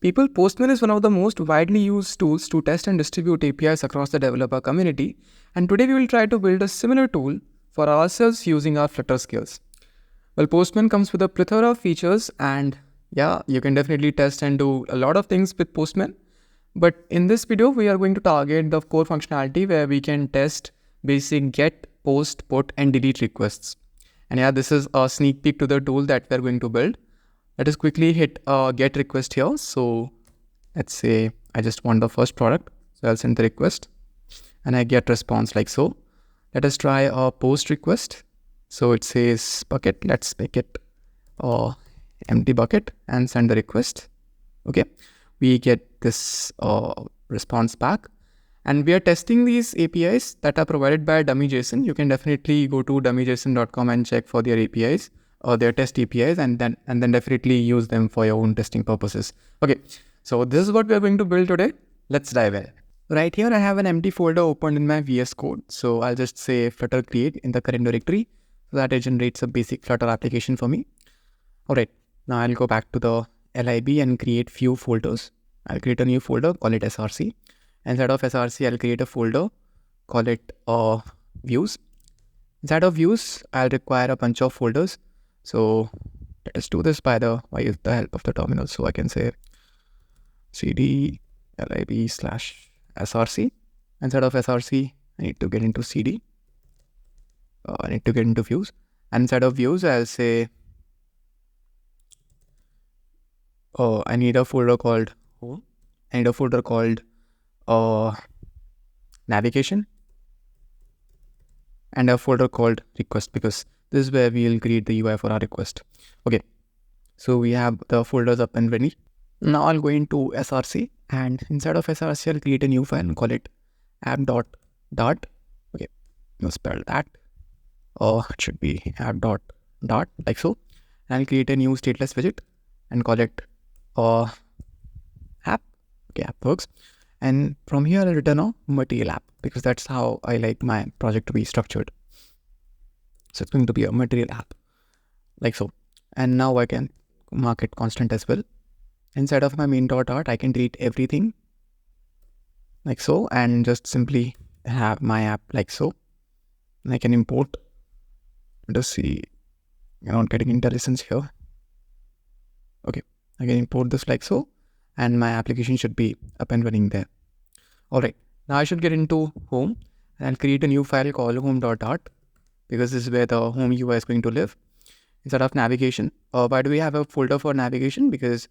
People, Postman is one of the most widely used tools to test and distribute APIs across the developer community, and today we will try to build a similar tool for ourselves using our Flutter skills. Well, Postman comes with a plethora of features, and yeah, you can definitely test and do a lot of things with Postman. But in this video, we are going to target the core functionality where we can test basic get, post, put, and delete requests. And yeah, this is a sneak peek to the tool that we're going to build. Let us quickly hit a get request here. So let's say I just want the first product. So I'll send the request and I get response like so. Let us try a post request. So it says bucket. Let's make it a empty bucket and send the request. Okay. We get this response back. And we are testing these APIs that are provided by dummy.json. You can definitely go to dummyjson.com and check for their APIs or their test APIs and then definitely use them for your own testing purposes. Okay, so this is what we are going to build today. Let's dive in. Right here, I have an empty folder opened in my VS Code. So I'll just say Flutter create in the current directory so that it generates a basic Flutter application for me. All right, now I'll go back to the lib and create few folders. I'll create a new folder, call it src. Inside of src, I'll create a folder, call it views. Inside of views, I'll require a bunch of folders. So let us do this by the help of the terminal. So I can say cd lib/src. Inside of src, I need to get into cd. I need to get into views. And inside of views, I'll say I need a folder called home. I need a folder called navigation and a folder called request, because this is where we will create the UI for our request. Okay, so we have the folders up and ready. Now I'll go into src, and inside of src I'll create a new file and call it app.dart. Okay, you spell that, or it should be app.dart like so. And I'll create a new stateless widget and call it app. Okay, app works. And from here, I'll return a material app because that's how I like my project to be structured. So it's going to be a material app like so. And now I can mark it constant as well. Inside of my main.dart, I can delete everything like so and just simply have my app like so. And I can import. Let us see. You're not getting intelligence here. Okay, I can import this like so. And my application should be up and running there. All right, now I should get into home and I'll create a new file called home.dart because this is where the home UI is going to live. Instead of navigation, why do we have a folder for navigation? Because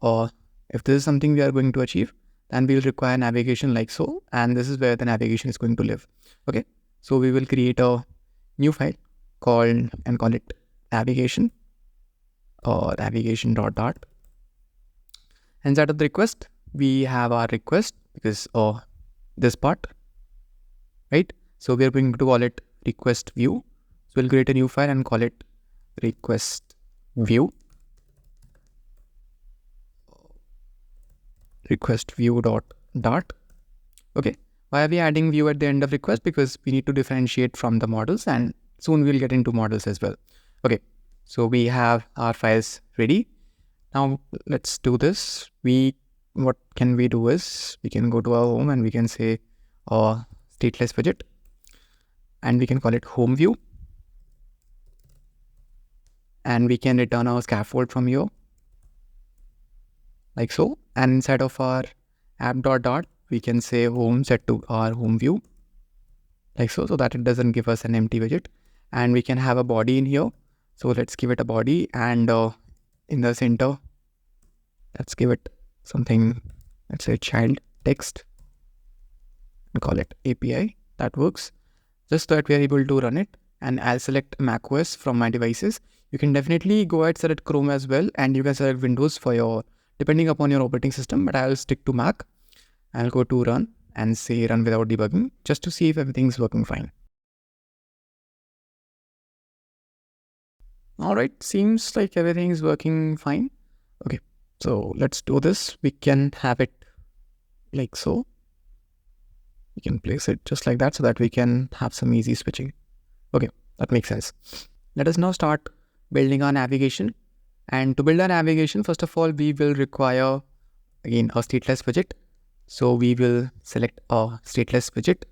if this is something we are going to achieve, then we will require navigation like so, and this is where the navigation is going to live. Okay, so we will create a new file call it navigation or navigation.dart. Inside of the request, we have our request because this part, right? So we are going to call it request view. So we'll create a new file and call it request view. Request view.dart. Okay. Why are we adding view at the end of request? Because we need to differentiate from the models, and soon we'll get into models as well. Okay. So we have our files ready. Now let's do this. What can we do is we can go to our home and we can say stateless widget and we can call it home view. And we can return our scaffold from here like so. And inside of our app.dart, we can say home set to our home view like so that it doesn't give us an empty widget. And we can have a body in here. So let's give it a body, and in the center, let's give it something, let's say child text and call it API. That works just so that we are able to run it. And I'll select macOS from my devices. You can definitely go ahead, select Chrome as well, and you can select Windows for your, depending upon your operating system, but I'll stick to Mac. I'll go to run and say run without debugging just to see if everything's working fine. All right, seems like everything is working fine. Okay, so let's do this. We can have it like so. We can place it just like that so that we can have some easy switching. Okay, that makes sense. Let us now start building our navigation. And to build our navigation, first of all, we will require again a stateless widget. So we will select a stateless widget.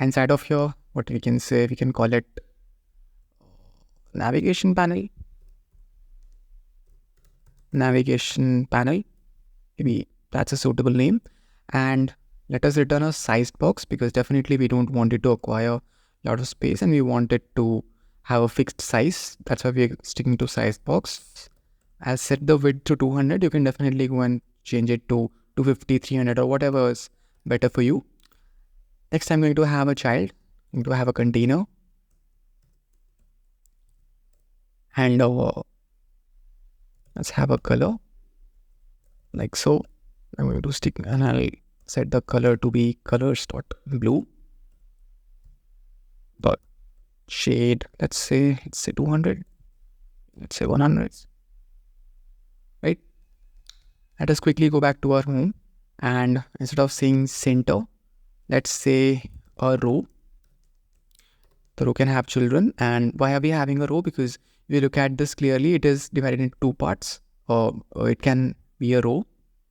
Inside of here, what we can say, we can call it navigation panel. Navigation panel, maybe that's a suitable name. And let us return a sized box, because definitely we don't want it to acquire a lot of space and we want it to have a fixed size. That's why we're sticking to sized box. I'll set the width to 200. You can definitely go and change it to 250, 300 or whatever is better for you. Next, I'm going to have a child. I'm going to have a container. And let's have a color like so. I'm going to stick and I'll set the color to be colors.blue. Dot shade, let's say 200. Let's say 100. Right? Let us quickly go back to our home, and instead of saying center, let's say a row. The row can have children. And why are we having a row? Because if you look at this clearly, it is divided into two parts. It can be a row.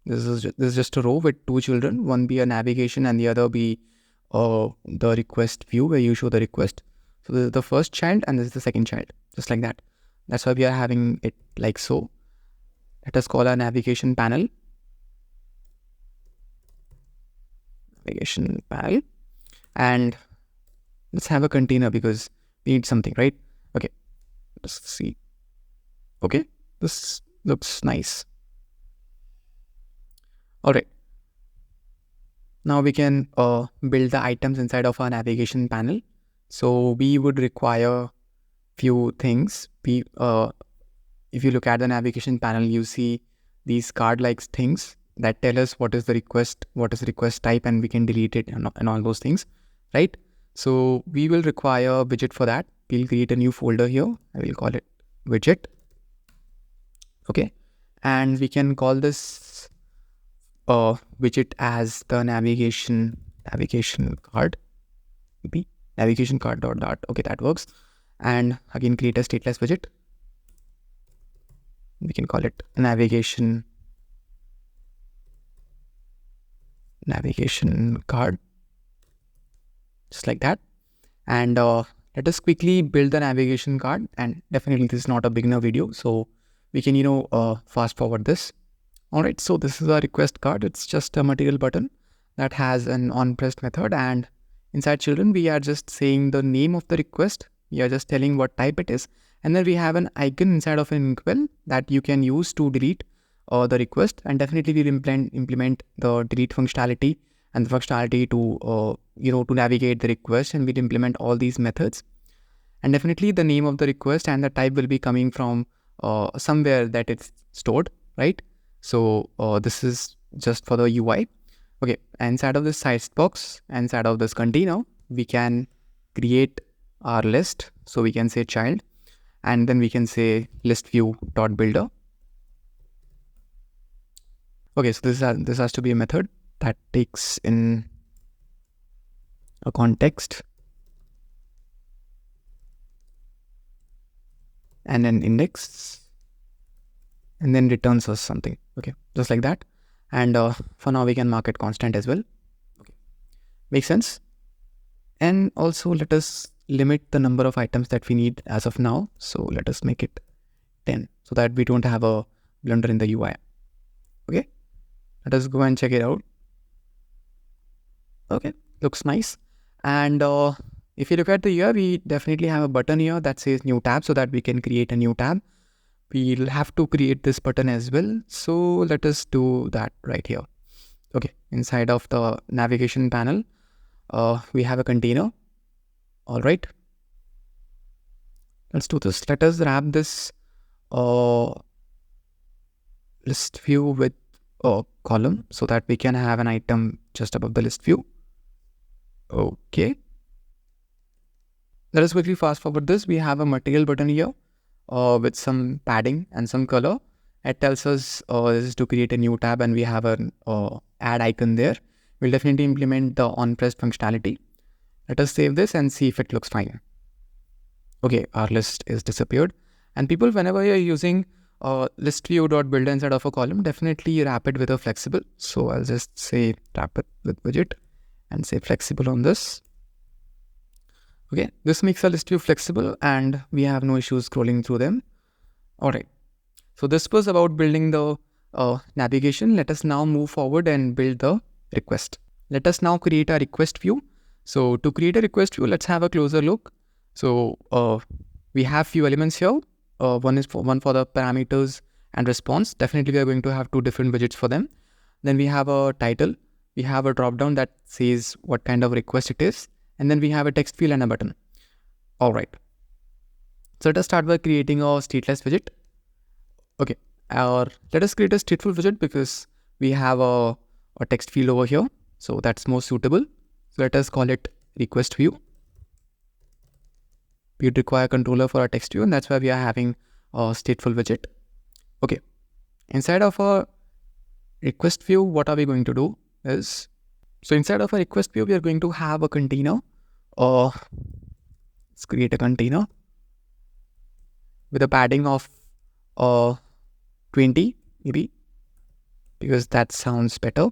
This is just a row with two children. One be a navigation and the other be the request view where you show the request. So this is the first child and this is the second child, just like that. That's why we are having it like so. Let us call our navigation panel. Navigation panel. And let's have a container because we need something, right? Okay, let's see. Okay, this looks nice. All right. Now we can build the items inside of our navigation panel. So we would require few things. If you look at the navigation panel, you see these card-like things that tell us what is the request type, and we can delete it and all those things, right? So we will require a widget for that. We'll create a new folder here. I will call it widget. Okay, and we can call this widget as the navigation card. Maybe navigation card dot. Okay, that works. And again, create a stateless widget. We can call it navigation card, just like that. And let us quickly build the navigation card. And definitely this is not a beginner video, so we can fast forward this. All right, so this is a request card. It's just a material button that has an onPressed method, and inside children we are just saying the name of the request. We are just telling what type it is, and then we have an icon inside of an inkwell that you can use to delete the request. And definitely we'll implement the delete functionality and the functionality to navigate the request, and we'll implement all these methods. And definitely the name of the request and the type will be coming from somewhere that it's stored, right? So this is just for the UI. Okay, inside of this sized box, inside of this container, we can create our list. So we can say child, and then we can say list view dot builder. Okay, so this has to be a method that takes in a context and an index, and then returns us something. Okay, just like that. And for now we can mark it constant as well. Okay, makes sense. And also let us limit the number of items that we need as of now. So let us make it 10 so that we don't have a blunder in the UI. Okay, let us go and check it out. Okay, looks nice. And if you look at the UI, we definitely have a button here that says new tab, so that we can create a new tab. We'll have to create this button as well. So let us do that right here. Okay, inside of the navigation panel, we have a container. All right, let's do this. Let us wrap this list view with a column so that we can have an item just above the list view. Okay, let us quickly fast forward this. We have a material button here with some padding and some color. It tells us this is to create a new tab, and we have an add icon there. We'll definitely implement the onPressed functionality. Let us save this and see if it looks fine. Okay, our list is disappeared. And people, whenever you're using list view dot build inside of a column, definitely wrap it with a flexible. So I'll just say wrap it with widget and say flexible on this. Okay, this makes our list view flexible and we have no issues scrolling through them. All right. So this was about building the navigation. Let us now move forward and build the request. Let us now create a request view. So to create a request view, let's have a closer look. So we have few elements here. One for the parameters and response. Definitely we are going to have two different widgets for them. Then we have a title. We have a drop down that says what kind of request it is. And then we have a text field and a button. All right. So let us start by creating a stateless widget. Okay. Let us create a stateful widget because we have a text field over here. So that's more suitable. So let us call it request view. We would require a controller for our text view, and that's why we are having a stateful widget. Okay. Inside of a request view, what are we going to do is, so inside of a request view, we are going to have a container. Let's create a container with a padding of 20 maybe, because that sounds better.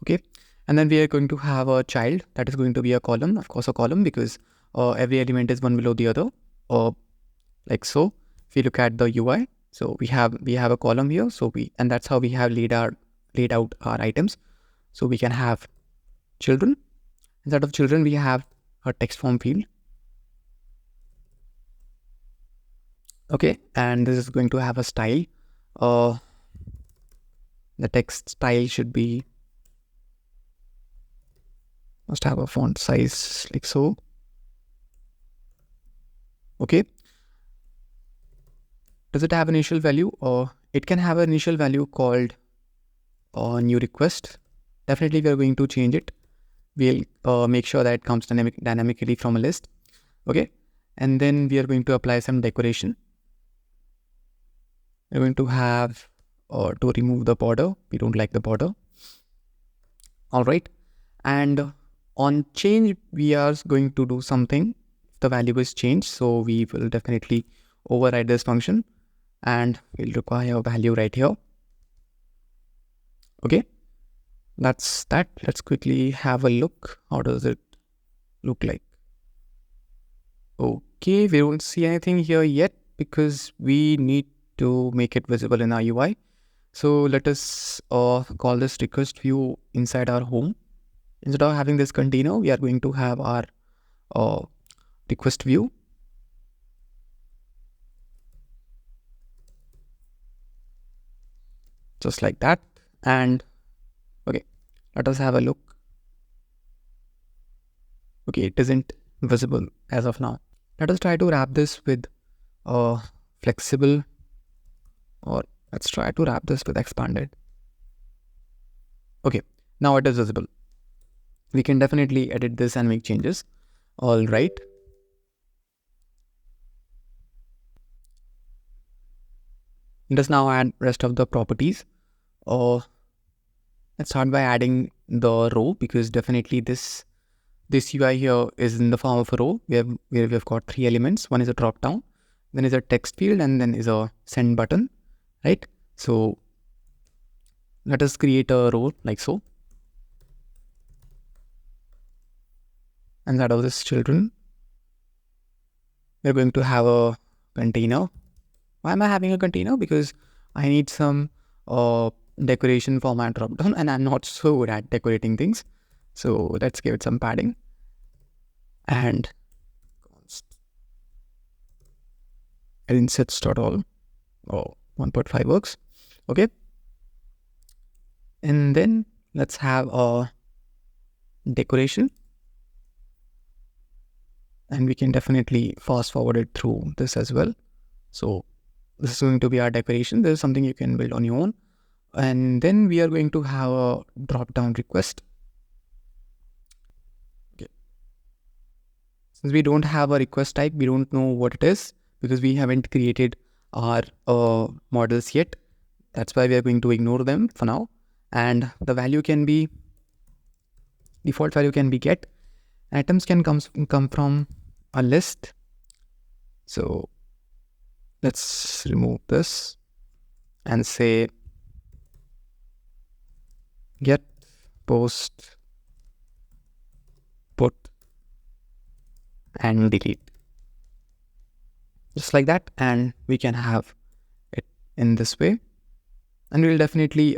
Okay. And then we are going to have a child that is going to be a column, of course, a column, because every element is one below the other, like so. If you look at the UI, so we have a column here. So and that's how we have laid out our items. So we can have children. Instead of children, we have a text form field. Okay, and this is going to have a style. The text style must have a font size like so. Okay. Does it have an initial value? Or it can have an initial value called new request. Definitely we are going to change it. We'll make sure that it comes dynamically from a list. Okay. And then we are going to apply some decoration. We're going to have to remove the border. We don't like the border. All right. And on change, we are going to do something. The value is changed. So we will definitely override this function and we'll require a value right here. Okay. That's that. Let's quickly have a look. How does it look like? Okay. We don't see anything here yet because we need to make it visible in our UI. So let us call this request view inside our home. Instead of having this container, we are going to have our request view. Just like that. And okay, let us have a look. Okay, it isn't visible as of now. Let us try to wrap this with flexible, or let's try to wrap this with expanded. Okay, now it is visible. We can definitely edit this and make changes. All right. Let us now add rest of the properties. Let's start by adding the row, because definitely this UI here is in the form of a row where we've got three elements. One is a drop down, then is a text field, and then is a send button, right? So let us create a row like so. And out of this children, we're going to have a container. Why am I having a container? Because I need some decoration for my drop down, and I'm not so good at decorating things. So let's give it some padding. And insets.all. 1.5 works. Okay. And then let's have a decoration. And we can definitely fast forward it through this as well. So this is going to be our decoration. This is something you can build on your own. And then we are going to have a drop down request. Okay. Since we don't have a request type, we don't know what it is because we haven't created our models yet. That's why we are going to ignore them for now. And the value can be, default value can be get. Items can come from a list. So Let's remove this and say get post put and delete, just like that, and we can have it in this way, and we'll definitely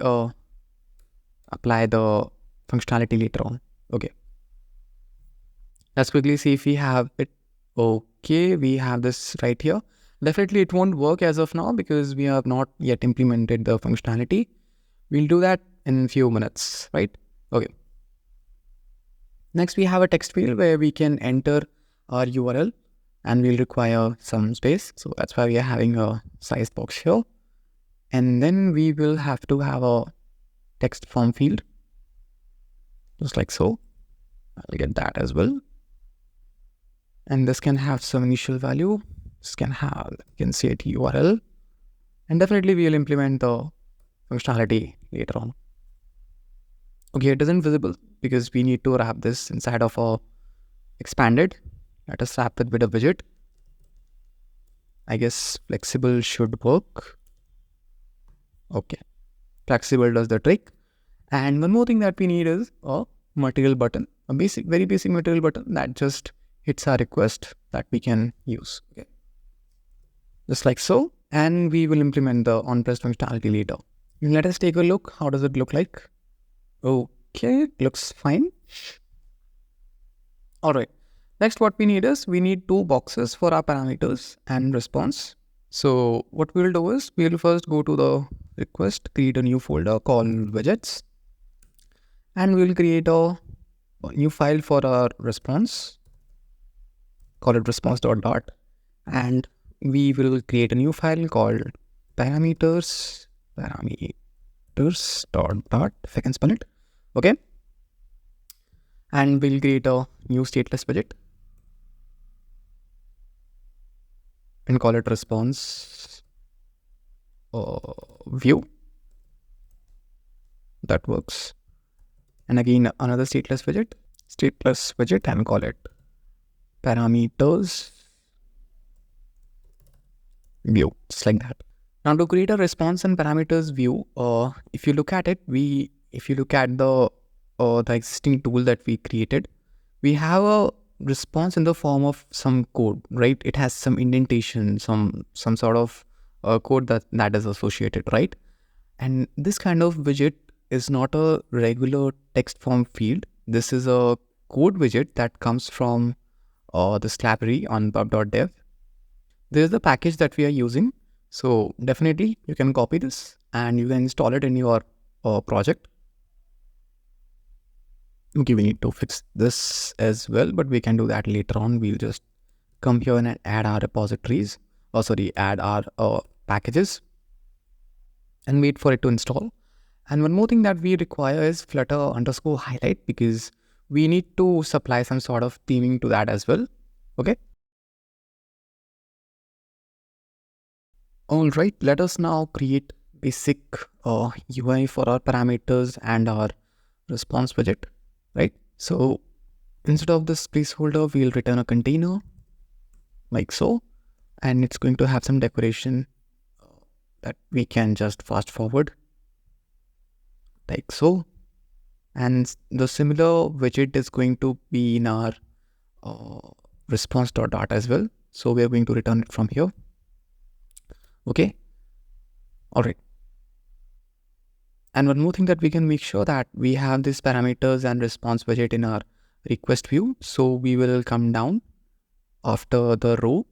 apply the functionality later on. Okay, let's quickly see if we have it. Okay, we have this right here. Definitely it won't work as of now because we have not yet implemented the functionality. We'll do that in a few minutes, right? Okay. Next, we have a text field where we can enter our URL, and we'll require some space. So that's why we are having a size box here. And then we will have to have a text form field, just like so. I'll get that as well. And this can have some initial value. This can have, you can say it URL. And definitely we'll implement the functionality later on. Okay, it isn't visible because we need to wrap this inside of a expanded. Let us wrap it with a widget. I guess flexible should work. Okay, flexible does the trick. And one more thing that we need is a material button, a basic, very basic material button that just hits our request that we can use. Okay, just like so. And we will implement the onPress functionality later. Let us take a look. How does it look like? Okay, looks fine. All right. Next, what we need is we need two boxes for our parameters and response. So what we'll do is we'll first go to the request, create a new folder called widgets, and we'll create a new file for our response, call it response.dart, and we will create a new file called parameters.dart, if I can spell it. Okay. And we'll create a new stateless widget and call it response view. That works. And again, another stateless widget, and call it parameters view, just like that. Now to create a response and parameters view, if you look at it, if you look at the existing tool that we created, we have a response in the form of some code, right? It has some indentation, some sort of code that is associated, right? And this kind of widget is not a regular text form field. This is a code widget that comes from this library on pub.dev. This is the package that we are using. So definitely you can copy this and you can install it in your project. Okay, we need to fix this as well, but we can do that later on. We'll just come here and add our repositories, add our packages and wait for it to install. And one more thing that we require is Flutter_highlight because we need to supply some sort of theming to that as well. Okay. All right, let us now create basic UI for our parameters and our response widget, right? So instead of this placeholder, we'll return a container like so, and it's going to have some decoration that we can just fast forward like so. And the similar widget is going to be in our response.dart as well. So we're going to return it from here. Okay. All right. And one more thing that we can make sure that we have these parameters and response widget in our request view. So we will come down after the row.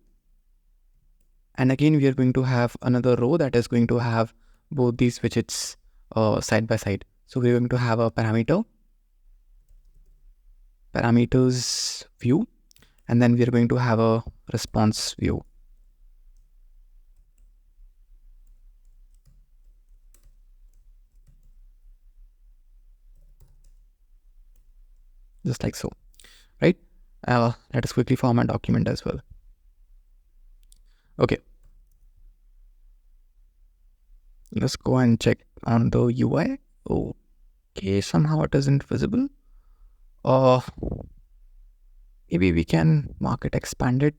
And again, we are going to have another row that is going to have both these widgets side by side. So we're going to have a parameters view, and then we're going to have a response view. Just like so, right? Let us quickly form a document as well. Okay. Let's go and check on the UI. Okay, somehow it isn't visible. Maybe we can mark it expanded.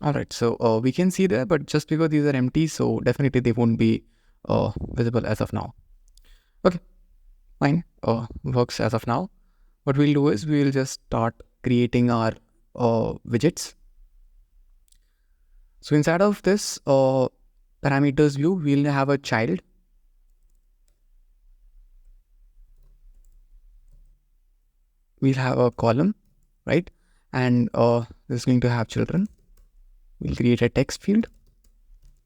All right, so we can see there, but just because these are empty, so definitely they won't be visible as of now. Okay, fine, works as of now. What we'll do is we'll just start creating our widgets. So inside of this parameters view, we'll have a child. We'll have a column, right? And this is going to have children. We'll create a text field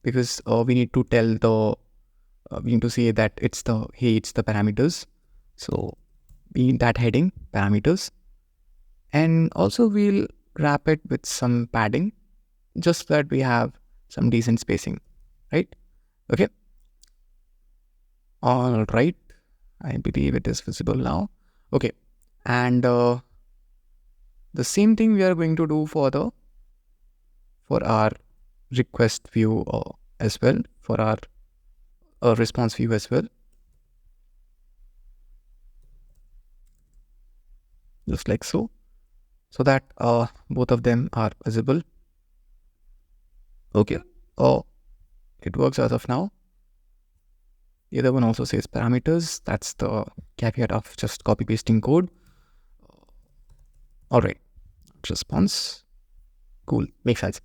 because we need to tell the, we need to say that it's the, hey, it's the parameters. So we need that heading, parameters. And also we'll wrap it with some padding, just so that we have some decent spacing, right? Okay. All right. I believe it is visible now. Okay. And the same thing we are going to do for our request view as well, for our response view as well. Just like so that both of them are visible. Okay. Oh, it works as of now. The other one also says parameters. That's the caveat of just copy pasting code. All right. Response. Cool. Makes sense.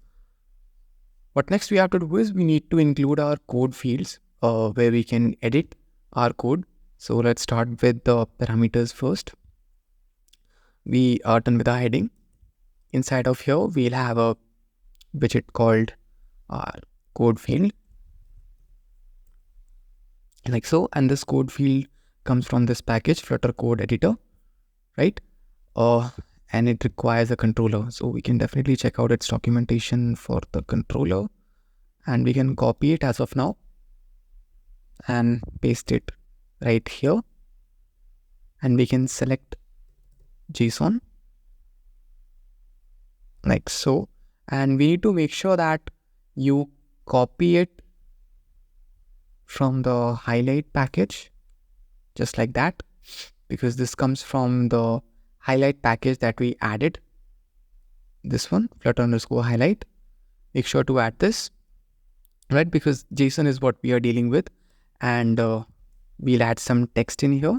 What next we have to do is we need to include our code fields where we can edit our code. So let's start with the parameters first. We are done with our heading. Inside of here, we'll have a widget called our code field, like so. And this code field comes from this package, Flutter Code Editor, right? And it requires a controller. So we can definitely check out its documentation for the controller, and we can copy it as of now and paste it right here. And we can select JSON like so. And we need to make sure that you copy it from the highlight package, just like that, because this comes from the highlight package that we added. This one, flutter_highlight. Make sure to add this, right? Because JSON is what we are dealing with. And we'll add some text in here.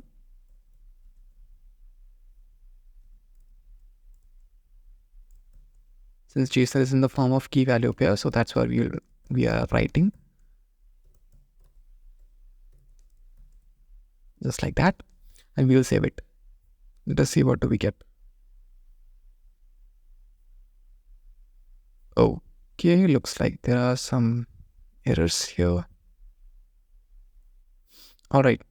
Since JSON is in the form of key value pair, so that's why we are writing. Just like that. And we'll save it. Let us see what do we get. Okay, looks like there are some errors here. All right.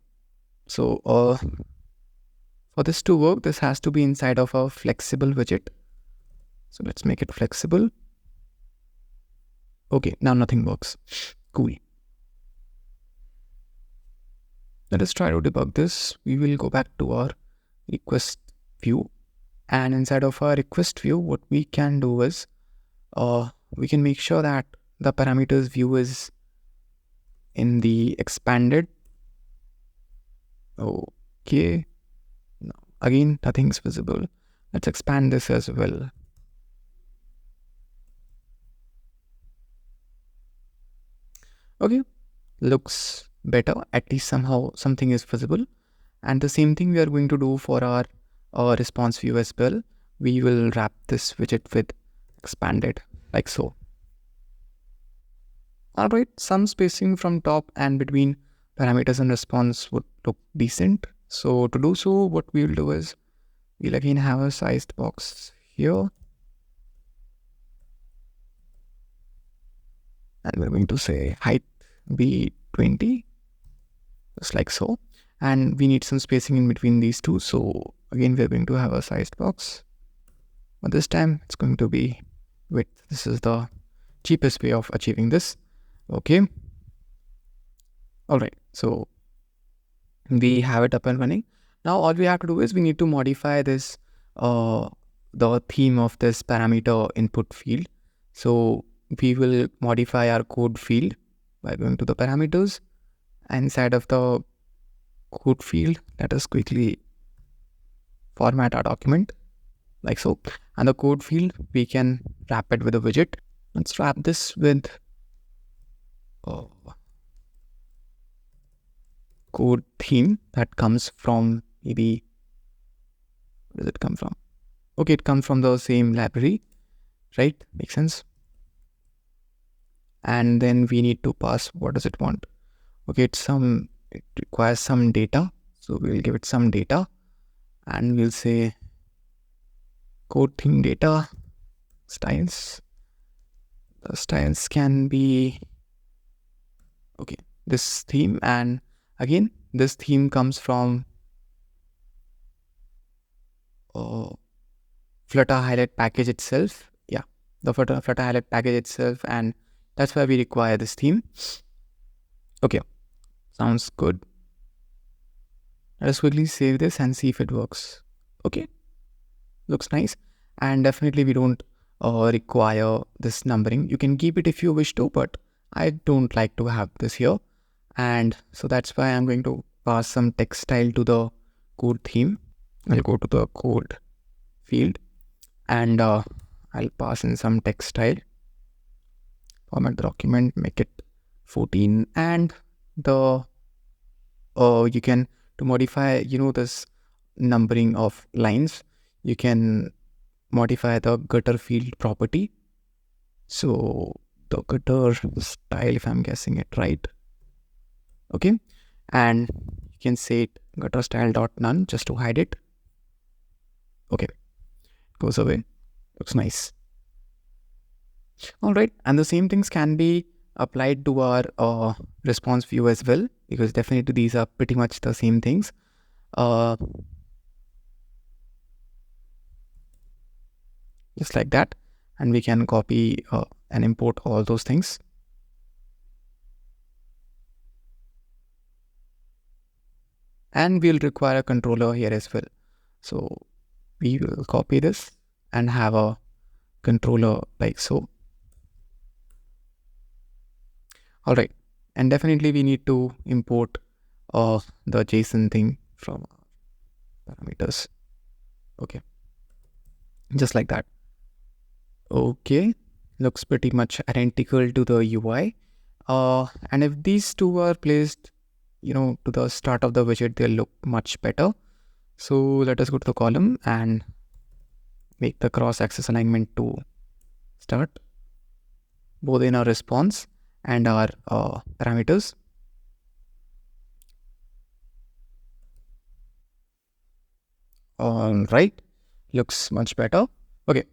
So for this to work, this has to be inside of a flexible widget. So let's make it flexible. Okay, now nothing works. Cool. Let us try to debug this. We will go back to our request view. And inside of our request view, what we can do is we can make sure that the parameters view is in the expanded. Okay. No, again, nothing's visible. Let's expand this as well. Okay, looks better. At least somehow something is visible. And the same thing we are going to do for our response view as well. We will wrap this widget with expanded, like so. All right, some spacing from top and between parameters and response would look decent. So to do so, what we will do is we'll again have a sized box here. And we're going to say height be 20, just like so. And we need some spacing in between these two. So again, we're going to have a sized box. But this time it's going to be width. This is the cheapest way of achieving this. Okay. All right. So we have it up and running. Now all we have to do is we need to modify this, the theme of this parameter input field. So we will modify our code field by going to the parameters. Inside of the code field, let us quickly format our document like so. And the code field, we can wrap it with a widget. Let's wrap this with code theme that comes from maybe, where does it come from? Okay, it comes from the same library, right? Makes sense. And then we need to pass, what does it want? Okay, it requires some data. So we'll give it some data and we'll say code theme data styles. The styles can be, okay, this theme, and again, this theme comes from Flutter highlight package itself. Yeah, the Flutter highlight package itself, and that's why we require this theme. Okay, sounds good. Let's quickly save this and see if it works. Okay, looks nice. And definitely we don't require this numbering. You can keep it if you wish to, but I don't like to have this here. And so that's why I'm going to pass some text style to the code theme. I'll go to the code field and I'll pass in some text style. Format the document, make it 14, and the you can, to modify this numbering of lines, you can modify the gutter field property. So the gutter style, if I'm guessing it right, okay, and you can say it gutter style dot none just to hide it. Okay, goes away, looks nice. All right, and the same things can be applied to our response view as well, because definitely these are pretty much the same things. Just like that, and we can copy and import all those things. And we'll require a controller here as well. So we will copy this and have a controller like so. All right, and definitely we need to import the JSON thing from parameters. Okay, just like that. Okay, looks pretty much identical to the UI. And if these two are placed, to the start of the widget, they'll look much better. So let us go to the column and make the cross-axis alignment to start, both in our response and our parameters. All right, looks much better. Okay,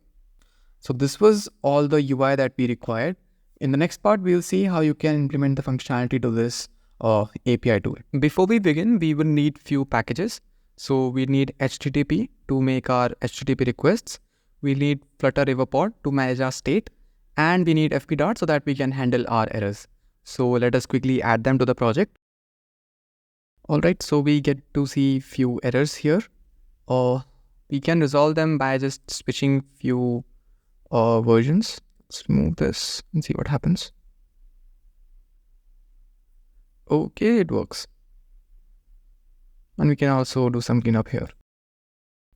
so this was all the UI that we required. In the next part, we'll see how you can implement the functionality to this API tool. Before we begin, we will need few packages. So we need HTTP to make our HTTP requests. We need Flutter Riverpod to manage our state. And we need FP Dart so that we can handle our errors. So let us quickly add them to the project. All right, so we get to see few errors here. We can resolve them by just switching few versions. Let's remove this and see what happens. Okay, it works. And we can also do some cleanup here.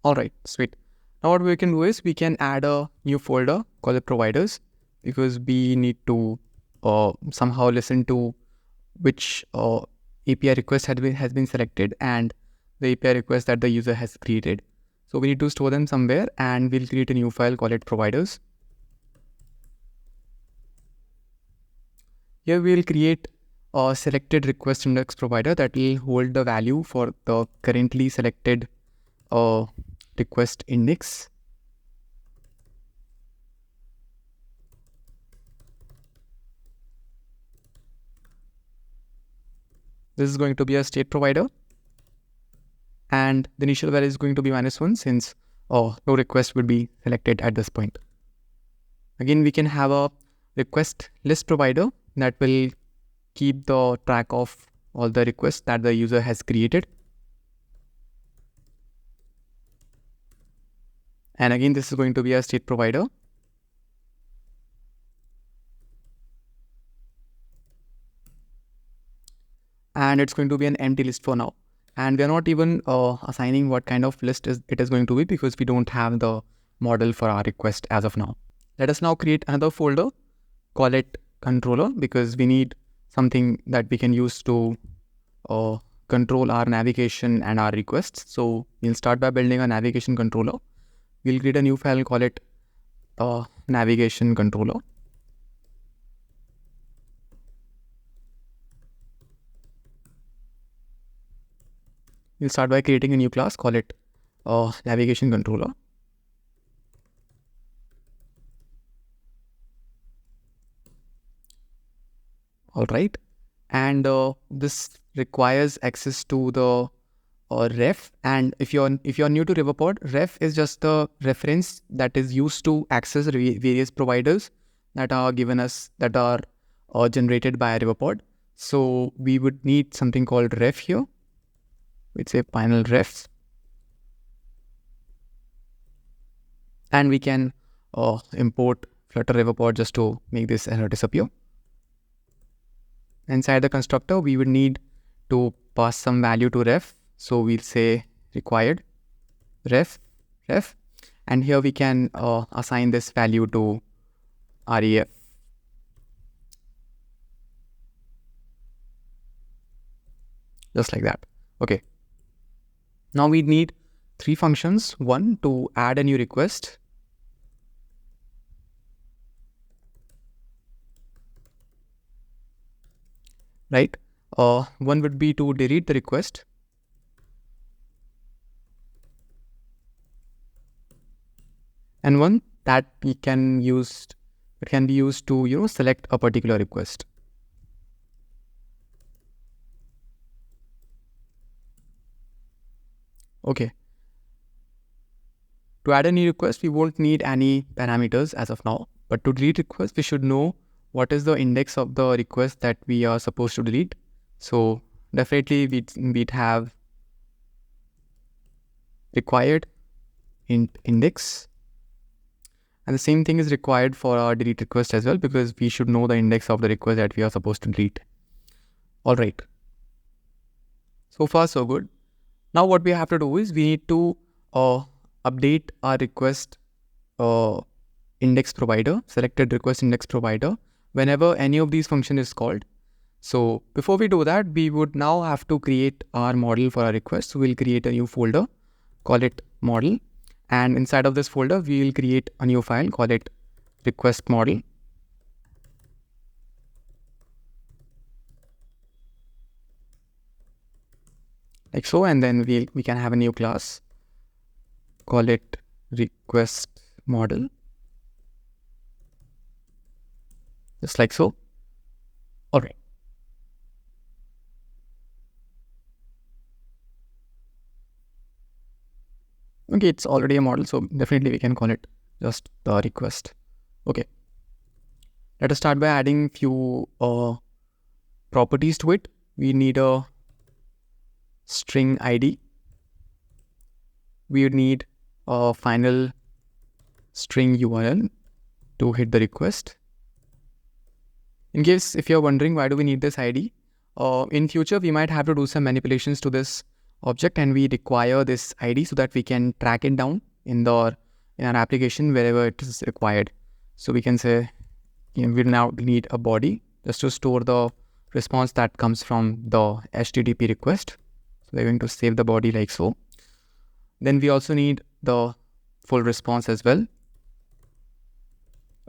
All right, sweet. Now what we can do is we can add a new folder called providers, because we need to somehow listen to which API request has been selected and the API request that the user has created. So we need to store them somewhere, and we'll create a new file, call it providers. Here we'll create a selected request index provider that will hold the value for the currently selected request index. This is going to be a state provider, and the initial value is going to be -1 since no request would be selected at this point. Again, we can have a request list provider that will keep the track of all the requests that the user has created. And again, this is going to be a state provider. And it's going to be an empty list for now. And we're not even assigning what kind of list it is going to be, because we don't have the model for our request as of now. Let us now create another folder call it controller because we need something that we can use to control our navigation and our requests. So we'll start by building a navigation controller. We'll create a new file and call it navigation controller. We'll start by creating a new class, call it navigation controller. All right. And this requires access to the ref. And if you're new to Riverpod, ref is just the reference that is used to access various providers that are given us, that are generated by Riverpod. So we would need something called ref here. We'd say final refs. And we can import Flutter Riverpod just to make this error disappear. Inside the constructor, we would need to pass some value to ref. So we'll say required ref, and here we can assign this value to ref. Just like that. Okay. Now we need 3 functions. One, to add a new request. Right. One would be to delete the request. And one that we can use, it can be used to, select a particular request. Okay. To add a new request, we won't need any parameters as of now, but to delete request, we should know what is the index of the request that we are supposed to delete. So definitely we'd have required index. And the same thing is required for our delete request as well, because we should know the index of the request that we are supposed to delete. All right. So far, so good. Now what we have to do is we need to update our request index provider, selected request index provider, whenever any of these function is called. So before we do that, we would now have to create our model for our request. So we'll create a new folder, call it model. And inside of this folder, we'll create a new file, call it request model. Like so, and then we can have a new class, call it request model. Just like so. All right. Okay, it's already a model, so definitely we can call it just the request. Okay. Let us start by adding few properties to it. We need a string ID. We would need a final string URL to hit the request. In case if you're wondering why do we need this ID, in future we might have to do some manipulations to this object, and we require this ID so that we can track it down in our application wherever it is required. So we can say we'll now need a body just to store the response that comes from the HTTP request. So we're going to save the body like so. Then we also need the full response as well.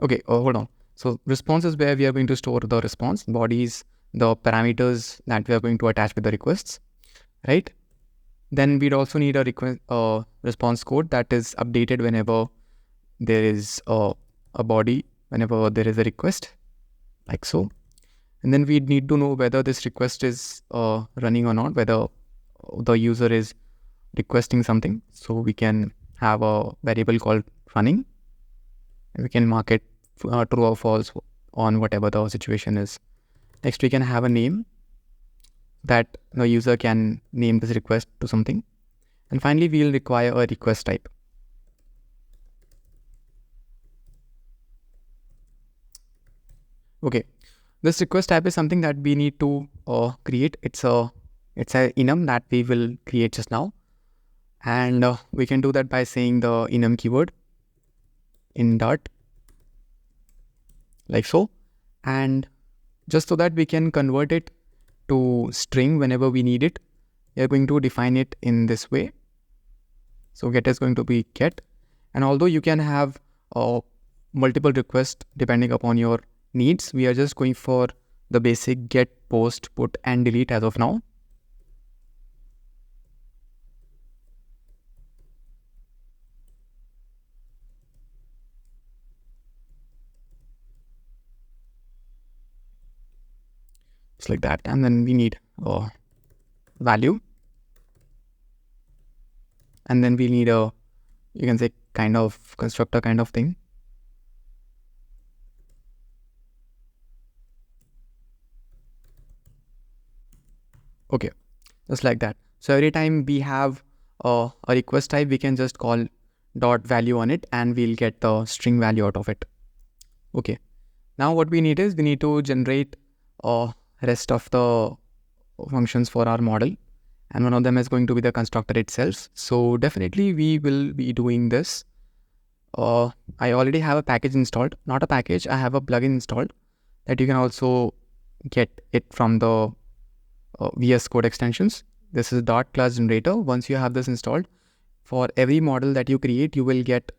Okay, hold on. So response is where we are going to store the response. Bodies, the parameters that we are going to attach with the requests, right? Then we'd also need a response code that is updated whenever there is a body, whenever there is a request, like so. And then we'd need to know whether this request is running or not, whether the user is requesting something. So we can have a variable called running, and we can mark it true or false on whatever the situation is. Next, we can have a name that the user can name this request to something. And finally, we'll require a request type. Okay, this request type is something that we need to create. It's a enum that we will create just now. And we can do that by saying the enum keyword in Dart, like so. And just so that we can convert it to string whenever we need it, we are going to define it in this way. So get is going to be get. And although you can have multiple requests depending upon your needs, we are just going for the basic get, post, put, and delete as of now. Just like that. And then we need a value. And then we need a, you can say, kind of constructor kind of thing. Okay, just like that. So every time we have a request type, we can just call dot value on it and we'll get the string value out of it. Okay, now what we need is we need to generate rest of the functions for our model, and one of them is going to be the constructor itself. So definitely we will be doing this. I already have a package installed, not a package, I have a plugin installed that you can also get it from the VS Code extensions. This is Dart class generator. Once you have this installed, for every model that you create, you will get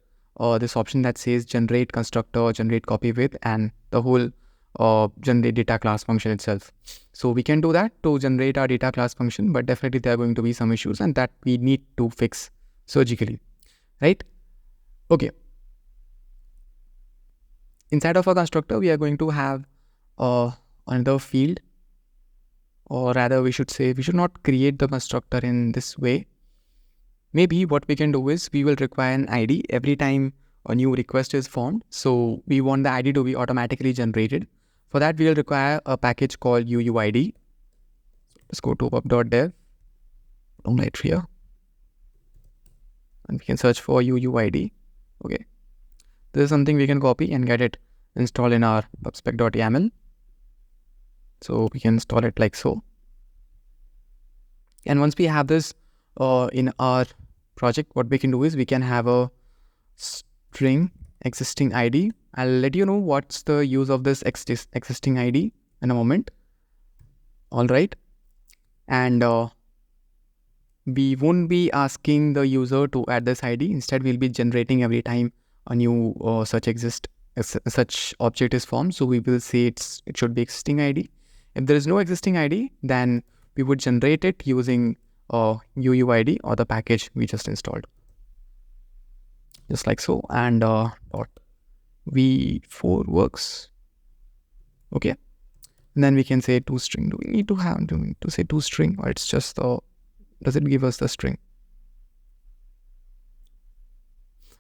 this option that says generate constructor, generate copy with, and the whole generate data class function itself. So we can do that to generate our data class function, but definitely there are going to be some issues and that we need to fix surgically, right? Okay. Inside of a constructor, we are going to have another field, or rather we should say we should not create the constructor in this way. Maybe what we can do is we will require an ID every time a new request is formed. So we want the ID to be automatically generated. For that, we will require a package called UUID. Let's go to pub.dev, right here, and we can search for UUID. Okay, this is something we can copy and get it installed in our pubspec.yaml. So we can install it like so. And once we have this in our project, what we can do is we can have a string existing ID. I'll let you know what's the use of this existing ID in a moment. All right. And we won't be asking the user to add this ID. Instead, we'll be generating every time a new such object is formed. So we will say it should be existing ID. If there is no existing ID, then we would generate it using UUID or the package we just installed. Just like so. And dot v4 works. Okay. And then we can say toString. Do we need to say toString, or it's just does it give us the string?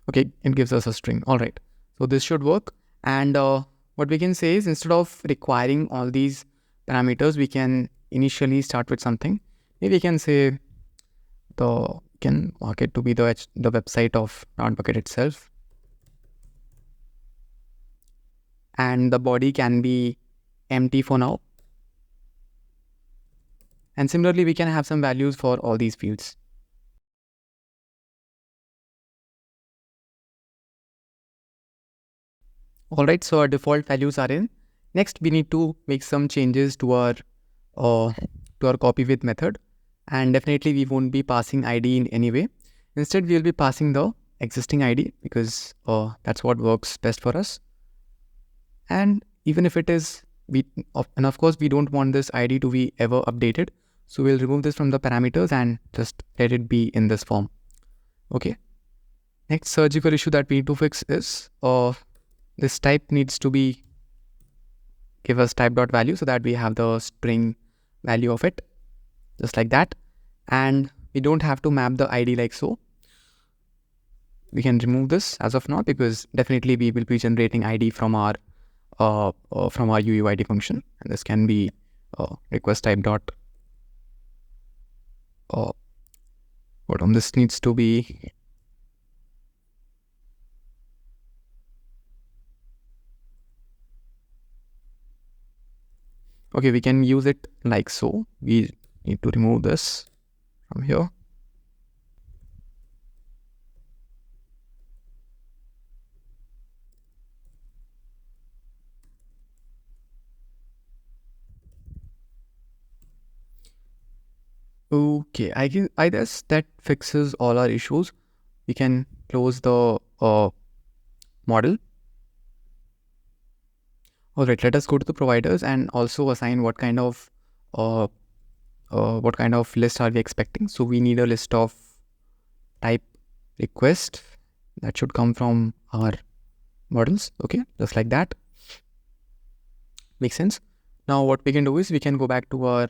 Okay, it gives us a string. All right. So this should work. And what we can say is instead of requiring all these parameters, we can initially start with something. Maybe we can say can mark it to be the website of DartBucket itself. And the body can be empty for now. And similarly, we can have some values for all these fields. All right, so our default values are in. Next, we need to make some changes to our copy with method. And definitely we won't be passing ID in any way. Instead, we will be passing the existing ID because that's what works best for us. And even if it is, and of course, we don't want this ID to be ever updated. So we'll remove this from the parameters and just let it be in this form. Okay. Next surgical issue that we need to fix is this type needs to be give us type.value so that we have the string value of it, just like that. And we don't have to map the ID like so. We can remove this as of now because definitely we will be generating ID from our UUID function, and this can be request type dot. This needs to be okay. We can use it like so. We need to remove this from here. Okay, I guess that fixes all our issues. We can close the model. All right, let us go to the providers and also assign what kind of uh, list are we expecting. So we need a list of type request that should come from our models. Okay, just like that. Makes sense. Now what we can do is we can go back to our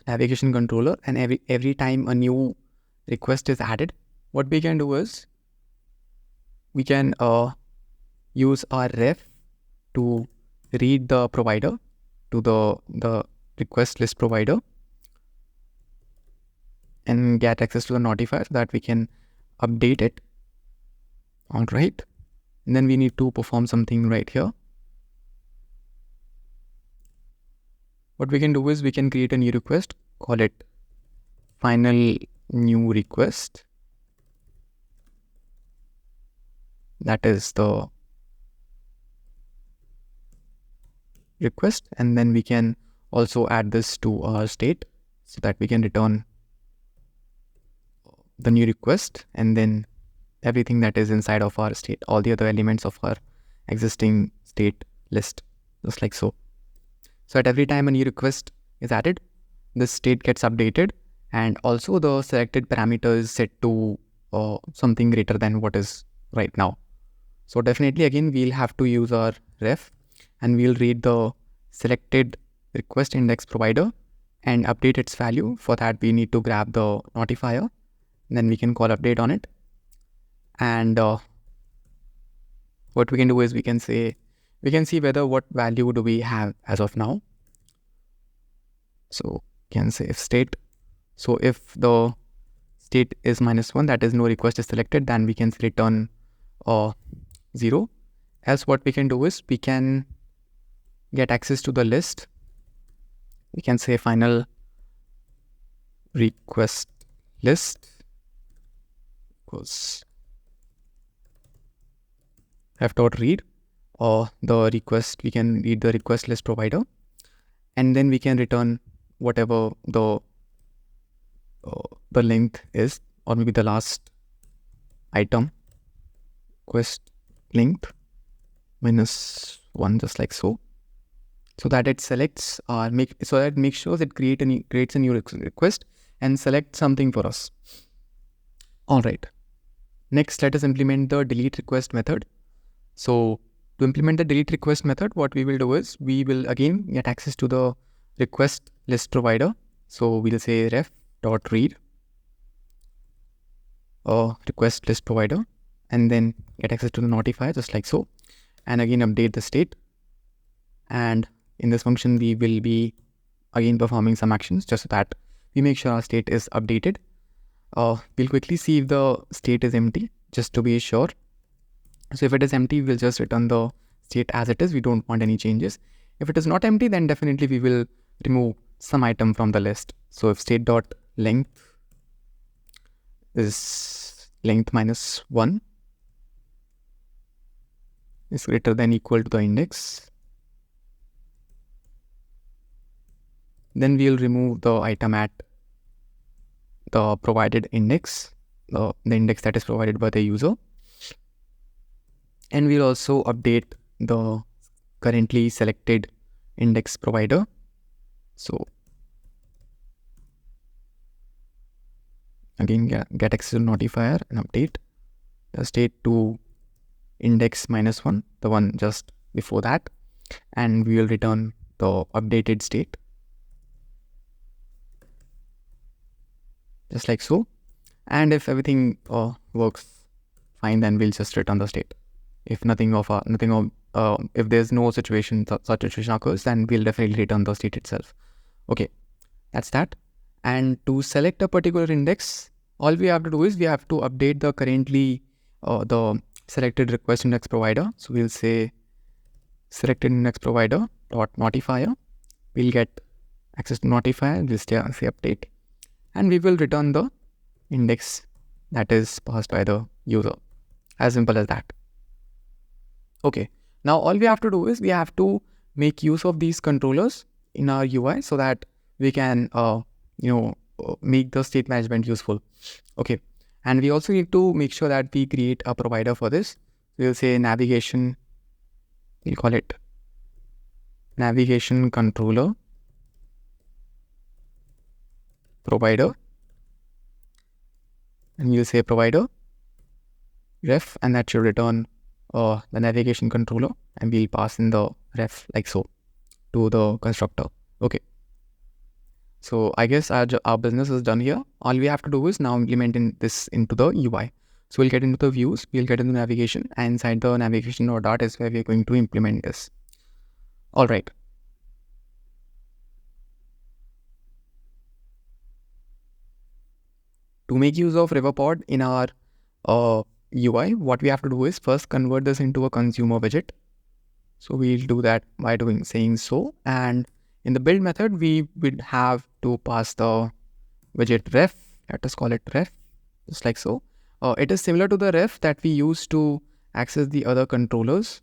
navigation controller, and every time a new request is added, what we can do is we can use our ref to read the provider to the request list provider and get access to the notifier so that we can update it. All right, and then we need to perform something right here. What we can do is we can create a new request, call it final new request. That is the request, and then we can also add this to our state so that we can return the new request and then everything that is inside of our state, all the other elements of our existing state list, just like so. So at every time a new request is added, this state gets updated, and also the selected parameter is set to something greater than what is right now. So definitely again we'll have to use our ref and we'll read the selected request index provider and update its value. For that we need to grab the notifier, and then we can call update on it. And what we can do is we can see whether what value do we have as of now. So we can say if state. So if the state is -1, that is no request is selected, then we can return 0. Else what we can do is we can get access to the list. We can say final request list equals f.read or the request. We can read the request list provider, and then we can return whatever the length is, or maybe the last item, request length -1, just like so. So that it selects makes sure it creates a new request and select something for us. All right. Next, let us implement the delete request method. So to implement the delete request method, what we will do is we will again get access to the request list provider. So we'll say ref.read request list provider, and then get access to the notifier, just like so, and again update the state. And in this function we will be again performing some actions just so that we make sure our state is updated. We'll quickly see if the state is empty, just to be sure. So if it is empty, we'll just return the state as it is. We don't want any changes. If it is not empty, then definitely we will remove some item from the list. So if state.length is length -1 is greater than equal to the index, then we'll remove the item at the provided index, the index that is provided by the user. And we'll also update the currently selected index provider. So again, get access to notifier and update the state to index -1, the one just before that, and we will return the updated state, just like so. And if everything works fine, then we'll just return the state. If if there's no situation, such situation occurs, then we'll definitely return the state itself. Okay, that's that. And to select a particular index, all we have to do is we have to update the currently the selected request index provider. So we'll say selected index provider dot notifier. We'll get access to notifier. We'll say update, and we will return the index that is passed by the user. As simple as that. Okay, now all we have to do is we have to make use of these controllers in our UI so that we can make the state management useful. Okay, and we also need to make sure that we create a provider for this. We'll say navigation, we'll call it navigation controller provider, and we'll say provider ref, and that should return the navigation controller, and we'll pass in the ref like so to the constructor. Okay, so I guess our business is done here. All we have to do is now implement this into the UI. So we'll get into the views, we'll get into navigation, and inside the navigation or Dart is where we're going to implement this. All right. To make use of Riverpod in our UI, what we have to do is first convert this into a consumer widget. So we'll do that by saying so, and in the build method, we would have to pass the widget ref. Let us call it ref, just like so. It is similar to the ref that we use to access the other controllers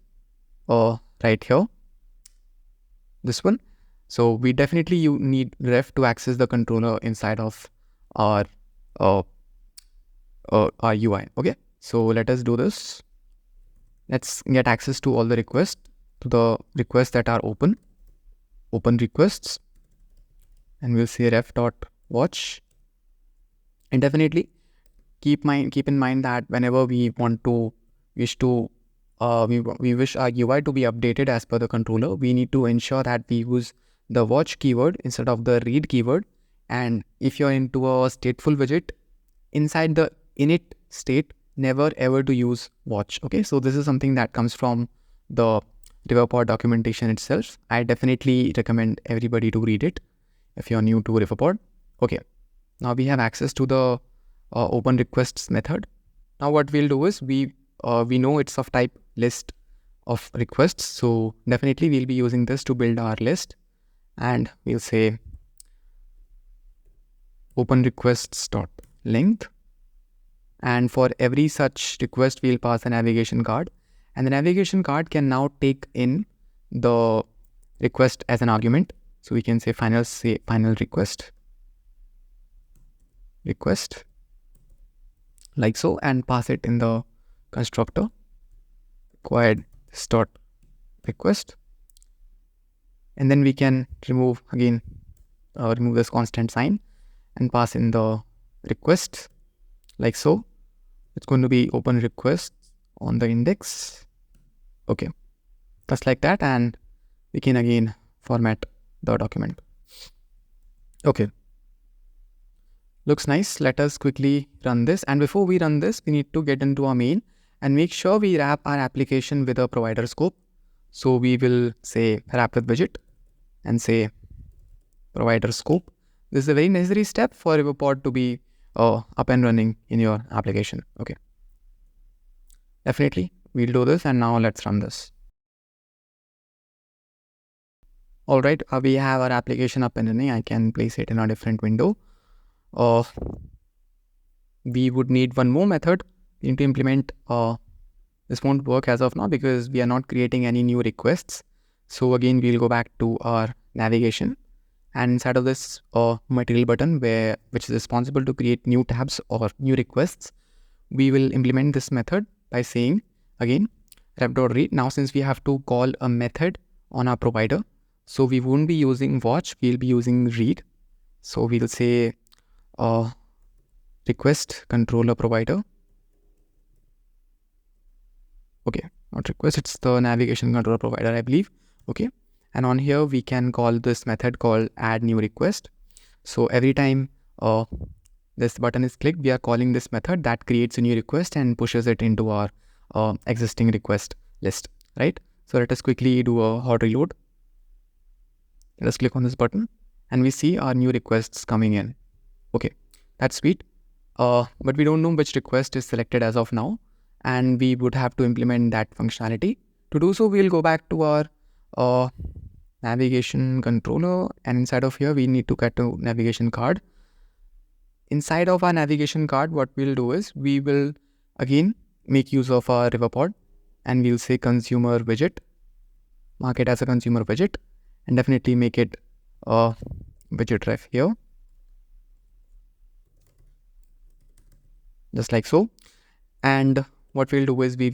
right here, this one. So we definitely need ref to access the controller inside of our UI. Okay, so let us do this. Let's get access to all the requests, to the requests that are open requests, and we'll say ref.watch. And definitely keep in mind that whenever we wish our UI to be updated as per the controller, we need to ensure that we use the watch keyword instead of the read keyword. And if you're into a stateful widget, inside the init state, never ever to use watch. Okay, so this is something that comes from the Riverpod documentation itself. I definitely recommend everybody to read it if you're new to Riverpod. Okay, now we have access to the open requests method. Now what we'll do is we know it's of type list of requests, so definitely we'll be using this to build our list, and we'll say open requests dot length, and for every such request we'll pass a navigation card, and the navigation card can now take in the request as an argument. So we can say final request like so, and pass it in the constructor required dot request, and then we can remove this constant sign and pass in the request like so. It's going to be open request on the index. Okay, just like that, and we can again format the document. Okay, looks nice. Let us quickly run this, and before we run this, we need to get into our main and make sure we wrap our application with a provider scope. So we will say wrap with widget and say provider scope. This is a very necessary step for Riverpod to be up and running in your application. Okay, definitely we'll do this, and now let's run this. All right, we have our application up and running. I can place it in a different window. We would need one more method. We need to implement. This won't work as of now because we are not creating any new requests. So again, we'll go back to our navigation, and inside of this material button, which is responsible to create new tabs or new requests, we will implement this method by saying again ref.read. Now since we have to call a method on our provider, so we won't be using watch, we'll be using read. So we'll say request controller provider. Okay, not request, it's the navigation controller provider, I believe. Okay, and on here we can call this method called add new request. So every time this button is clicked, we are calling this method that creates a new request and pushes it into our existing request list, right? So let us quickly do a hot reload. Let us click on this button, and we see our new requests coming in. Okay, that's sweet. But we don't know which request is selected as of now, and we would have to implement that functionality. To do so, we'll go back to our navigation controller, and inside of here, we need to get a navigation card. Inside of our navigation card, what we'll do is we will again make use of our Riverpod, and we'll say consumer widget, mark it as a consumer widget, and definitely make it a widget ref here. just like so. And what we'll do is we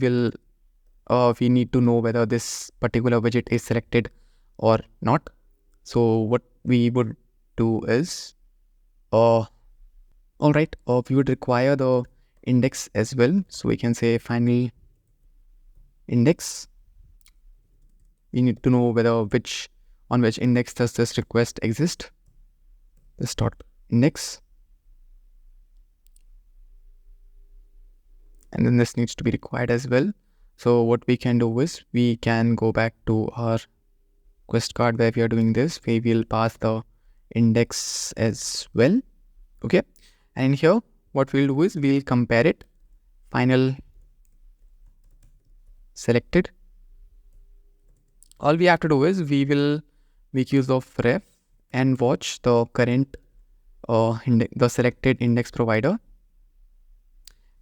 need to know whether this particular widget is selected or not. So what we would do is, all right, we would require the index as well. So we can say final index. We need to know whether on which index does this request exist. This dot index. And then this needs to be required as well. So what we can do is we can go back to our quest card where we are doing this. We will pass the index as well. Okay. And here what we'll do is we'll compare it. Final selected. All we have to do is we will make use of ref and watch the current the selected index provider,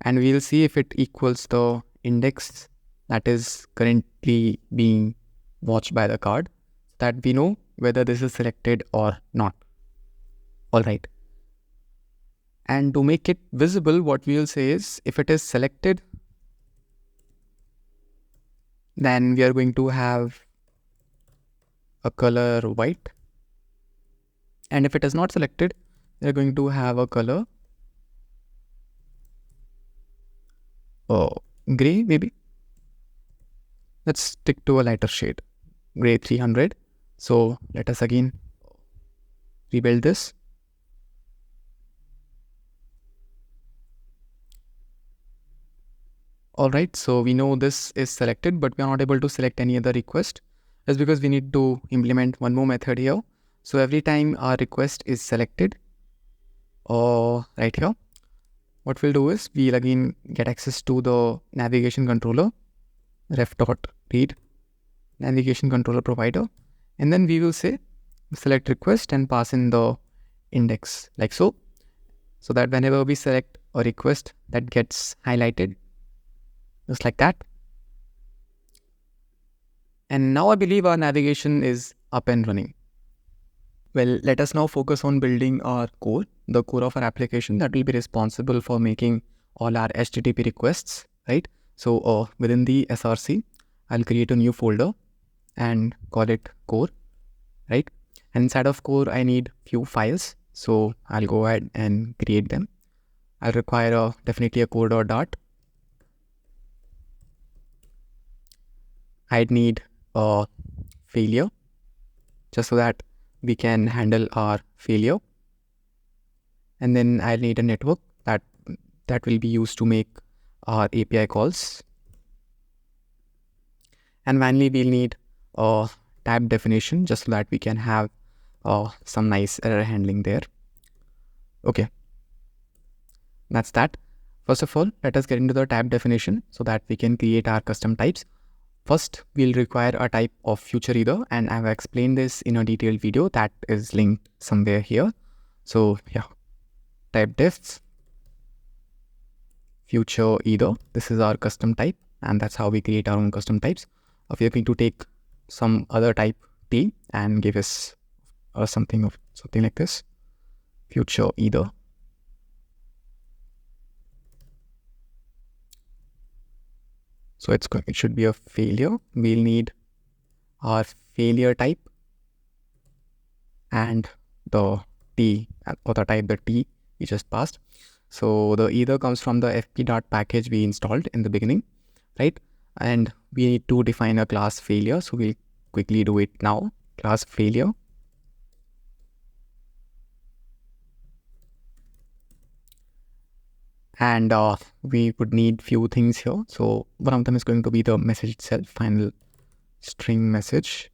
and we'll see if it equals the index that is currently being watched by the card, so that we know whether this is selected or not. All right. And to make it visible, what we'll say is if it is selected, then we are going to have a color white. And if it is not selected, we are going to have a color gray, maybe. Let's stick to a lighter shade, gray 300. So let us again rebuild this. All right, so we know this is selected, but we are not able to select any other request. That's because we need to implement one more method here. So every time our request is selected, right here, what we'll do is we'll again get access to the navigation controller, ref.read navigation controller provider, and then we will say select request and pass in the index like so, so that whenever we select a request, that gets highlighted just like that. And now I believe our navigation is up and running. Well, let us now focus on building our core, the core of our application that will be responsible for making all our HTTP requests, right? So within the SRC, I'll create a new folder and call it core, right? And inside of core, I need few files. So I'll go ahead and create them. I'll require definitely a core.dart. I'd need a failure, just so that we can handle our failure. And then I'll need a network that will be used to make our API calls. And finally, we'll need a type definition, just so that we can have some nice error handling there. Okay, that's that. First of all, let us get into the type definition so that we can create our custom types. First, we'll require a type of future either, and I've explained this in a detailed video that is linked somewhere here. So yeah, type defs future either. This is our custom type, and that's how we create our own custom types. We are going to take some other type T and give us something like this, future either. So it should be a failure. We'll need our failure type and the T, or the type the T we just passed. So the either comes from the fp.dart package we installed in the beginning, right? And we need to define a class failure. So we'll quickly do it now. Class failure. And we would need few things here. So one of them is going to be the message itself, final string message.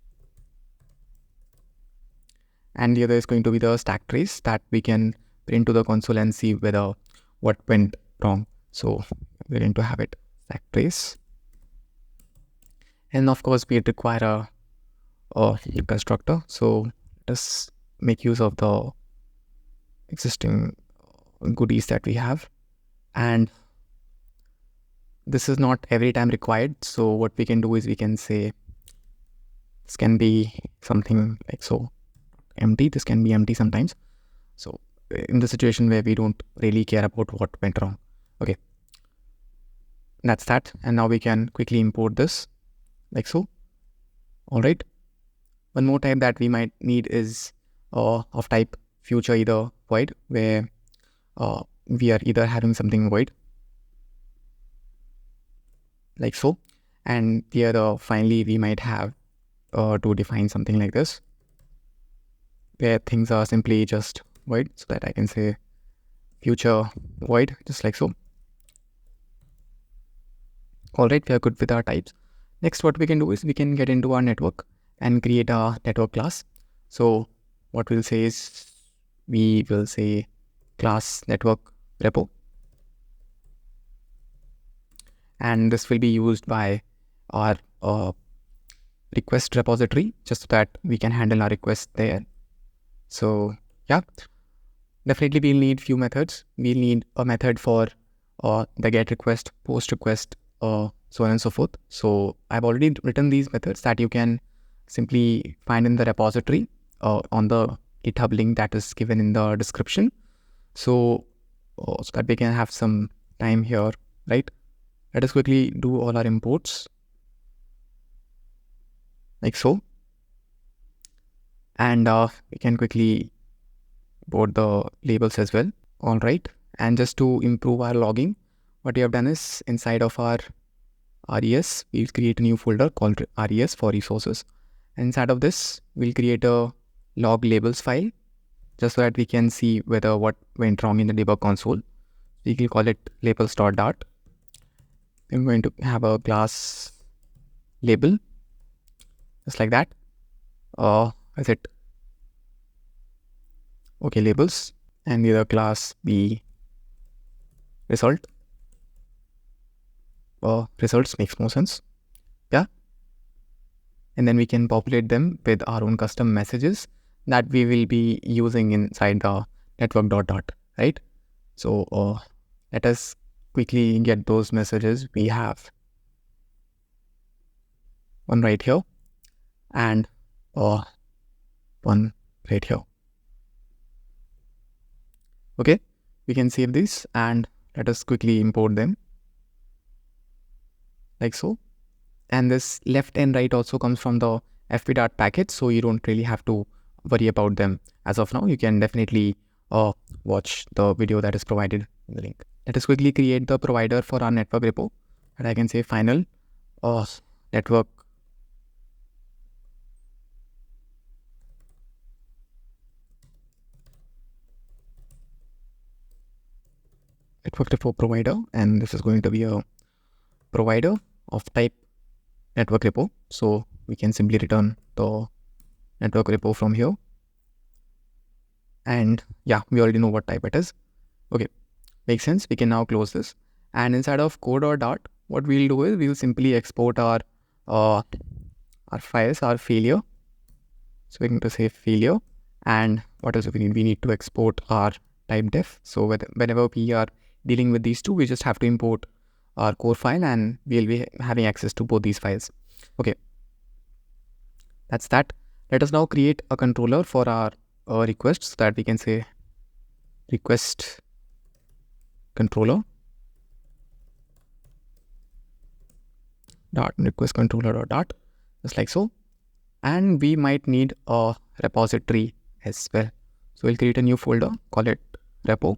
And the other is going to be the stack trace that we can print to the console and see whether what went wrong. So we're going to have it stack trace. And of course, we require a constructor. So let us make use of the existing goodies that we have. And this is not every time required. So what we can do is we can say this can be something like so, empty. This can be empty sometimes. So in the situation where we don't really care about what went wrong. Okay, that's that. And now we can quickly import this like so. All right. One more type that we might need is of type future either void, where we are either having something void like so, and the other finally we might have to define something like this, where things are simply just void, so that I can say future void just like so. All right, we are good with our types. Next, what we can do is we can get into our network and create a network class. So what we'll say is we will say class network repo, and this will be used by our request repository, just so that we can handle our request there. So yeah, definitely we'll need few methods. We'll need a method for the get request, post request, so on and so forth. So I've already written these methods that you can simply find in the repository on the GitHub link that is given in the description. So that we can have some time here, right? Let us quickly do all our imports like so. And we can quickly import the labels as well. All right. And just to improve our logging, what we have done is inside of our res, we'll create a new folder called res for resources. And inside of this, we'll create a log labels file, just so that we can see whether what went wrong in the debug console. We will call it labels.dart. I'm going to have a class label, just like that. Is it okay? Labels, and the other class be result. Results makes more sense. Yeah. And then we can populate them with our own custom messages that we will be using inside the network.dart, right? So let us quickly get those messages. We have one right here and one right here. Okay, we can save this and let us quickly import them like so. And this left and right also comes from the fp.dart package, so you don't really have to worry about them as of now. You can definitely watch the video that is provided in the link. Let us quickly create the provider for our network repo, and I can say final network repo provider, and this is going to be a provider of type network repo. So we can simply return the network repo from here. And yeah, we already know what type it is. Okay, makes sense. We can now close this. And inside of code.dart, what we'll do is we'll simply export our files, our failure. So we're going to say failure. And what else do we need? We need to export our type def. So whenever we are dealing with these two, we just have to import our core file and we'll be having access to both these files. Okay, that's that. Let us now create a controller for our requests, so that we can say request controller dot request controller dot, just like so. And we might need a repository as well. So we'll create a new folder, call it repo.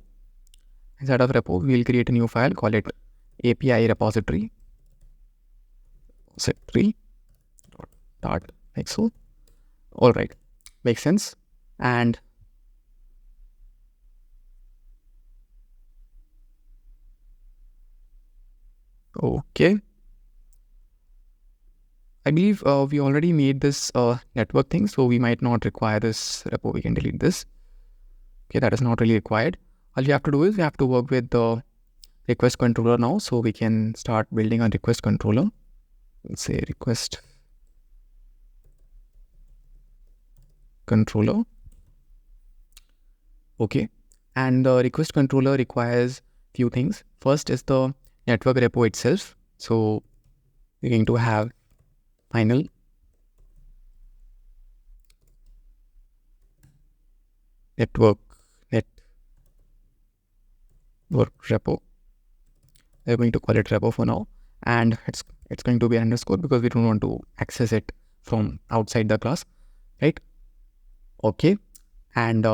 Inside of repo, we'll create a new file, call it API repository dot like so. All right, makes sense. And okay, I believe we already made this network thing, so we might not require this repo. We can delete this. Okay, that is not really required. All you have to do is we have to work with the request controller now. So we can start building a request controller. Let's say request controller. Okay, and the request controller requires few things. First is the network repo itself. So we're going to have final network repo. We're going to call it repo for now, and it's going to be underscore because we don't want to access it from outside the class, right? Okay, and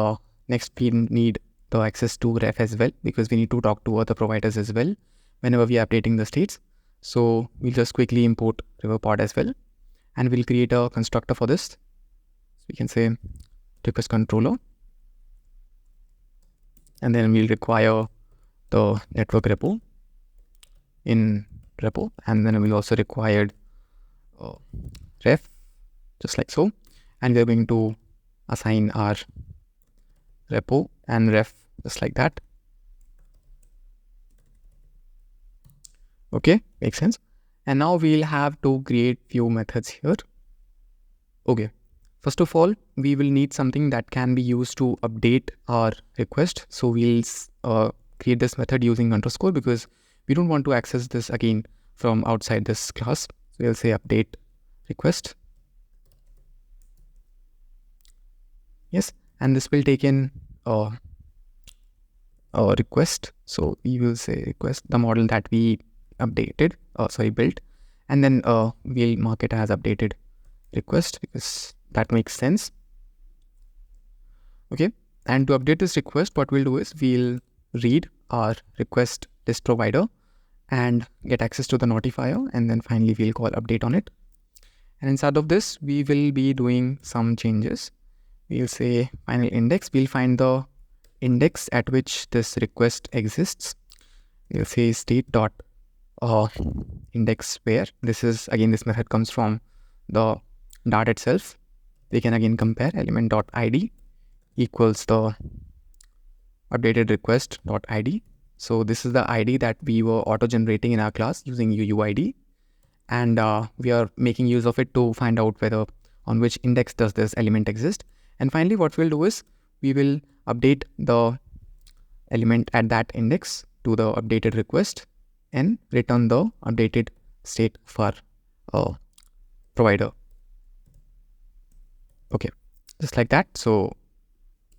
next we need the access to ref as well, because we need to talk to other providers as well whenever we are updating the states. So we'll just quickly import repo pod as well, and we'll create a constructor for this. So we can say request controller, and then we'll require the network repo in repo, and then we'll also require ref, just like so, and we're going to assign our repo and ref just like that. Okay, makes sense. And now we'll have to create few methods here. Okay, first of all, we will need something that can be used to update our request. So we'll create this method using underscore, because we don't want to access this again from outside this class. So we'll say update request. Yes, and this will take in a request. So we will say request the model that we built, and then we'll mark it as updated request because that makes sense. Okay, and to update this request, what we'll do is we'll read our request list provider and get access to the notifier, and then finally we'll call update on it. And inside of this, we will be doing some changes. We'll say final index. We'll find the index at which this request exists. We'll say state dot index where. This method comes from the Dart itself. We can again compare element dot id equals the updated request dot id. So this is the ID that we were auto generating in our class using UUID, and we are making use of it to find out whether on which index does this element exist. And finally, what we'll do is we will update the element at that index to the updated request and return the updated state for provider. Okay, just like that. So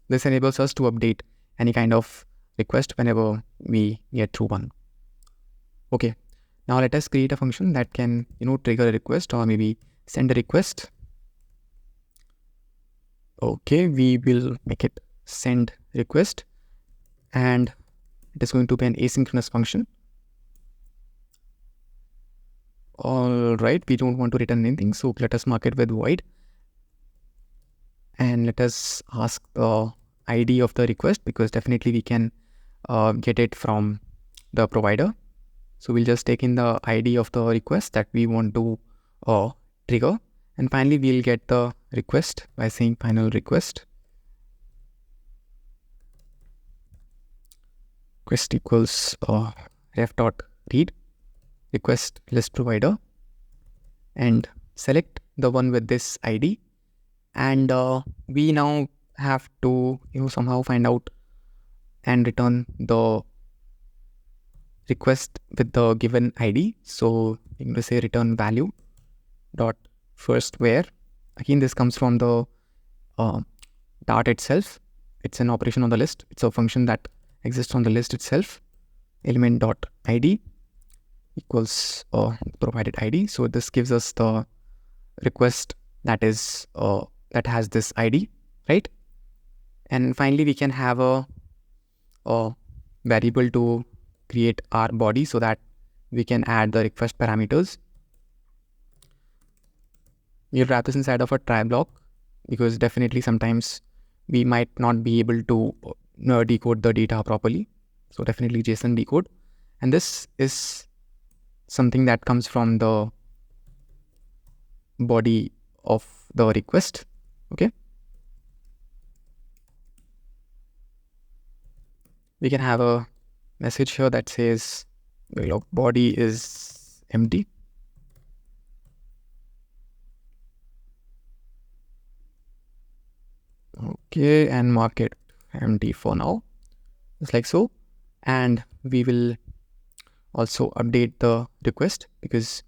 this enables us to update any kind of request whenever we get through one. Okay, now let us create a function that can, trigger a request or maybe send a request. Okay, we will make it send request, and it is going to be an asynchronous function. All right, we don't want to return anything, so let us mark it with void, and let us ask the ID of the request, because definitely we can get it from the provider. So we'll just take in the ID of the request that we want to trigger, and finally we'll get the request by saying final request equals ref dot read request list provider, and select the one with this ID. And we now have to somehow find out and return the request with the given ID. So I'm going to say return value dot first where. Again, this comes from the Dart itself. It's an operation on the list. It's a function that exists on the list itself. Element dot ID equals provided ID. So this gives us the request that is that has this ID, right? And finally, we can have a variable to create our body so that we can add the request parameters. We'll wrap this inside of a try block, because definitely sometimes we might not be able to decode the data properly. So definitely JSON decode. And this is something that comes from the body of the request. Okay. We can have a message here that says body is empty. Okay, and mark it empty for now, just like so. And we will also update the request, because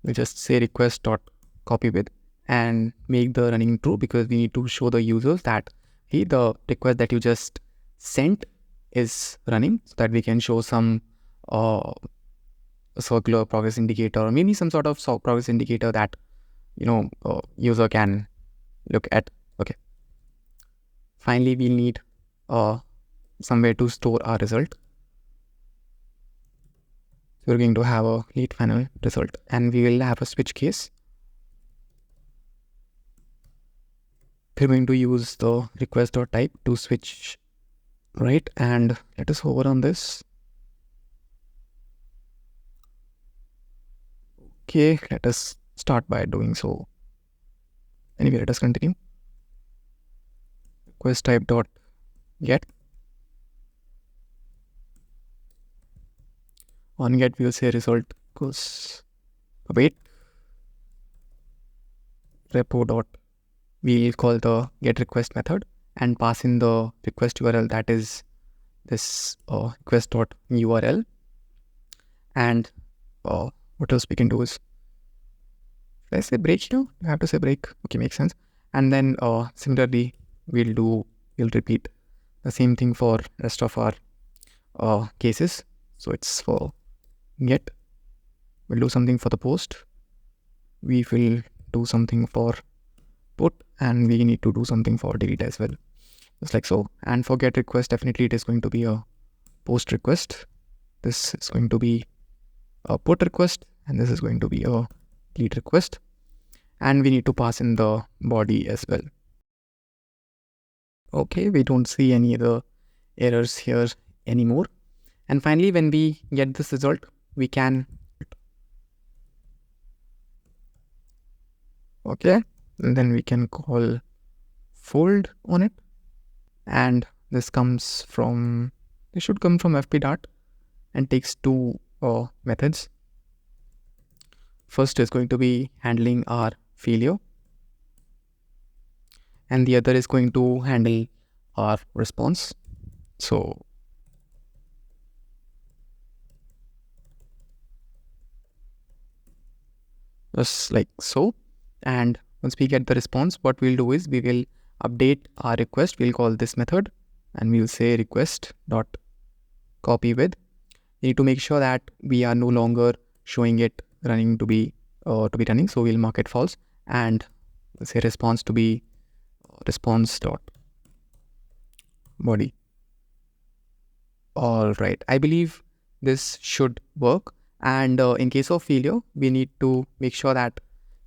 we just say request dot copy with and make the running true, because we need to show the users that hey, the request that you just sent is running, so that we can show some a circular progress indicator, or maybe some sort of progress indicator that user can look at. Okay. Finally, we'll need somewhere to store our result. So we're going to have a lead final result, and we will have a switch case. We're going to use the request.type to switch right, and let us hover on this. Okay, let us start by doing so. Anyway, let us continue. Request type dot get. On get, we'll say result equals await. Repo dot, we'll call the get request method and pass in the request URL, that is this request dot URL. And what else we can do is, should I say break here? I have to say break. Okay, makes sense. And then similarly, we'll repeat the same thing for rest of our cases. So it's for get, we'll do something for the post, we will do something for put, and we need to do something for delete as well, just like so. And for get request, definitely it is going to be a post request, this is going to be a put request, and this is going to be a delete request, and we need to pass in the body as well. Okay, we don't see any other errors here anymore. And finally, when we get this result, we can okay, and then we can call fold on it, and this should come from fp-dart and takes two methods. First is going to be handling our failure, and the other is going to handle our response. So just like so. And once we get the response, what we'll do is we will update our request. We'll call this method and we'll say request dot copy with. We need to make sure that we are no longer showing it running to be running, so we'll mark it false, and say response to be response dot body. All right, I believe this should work. And in case of failure, we need to make sure that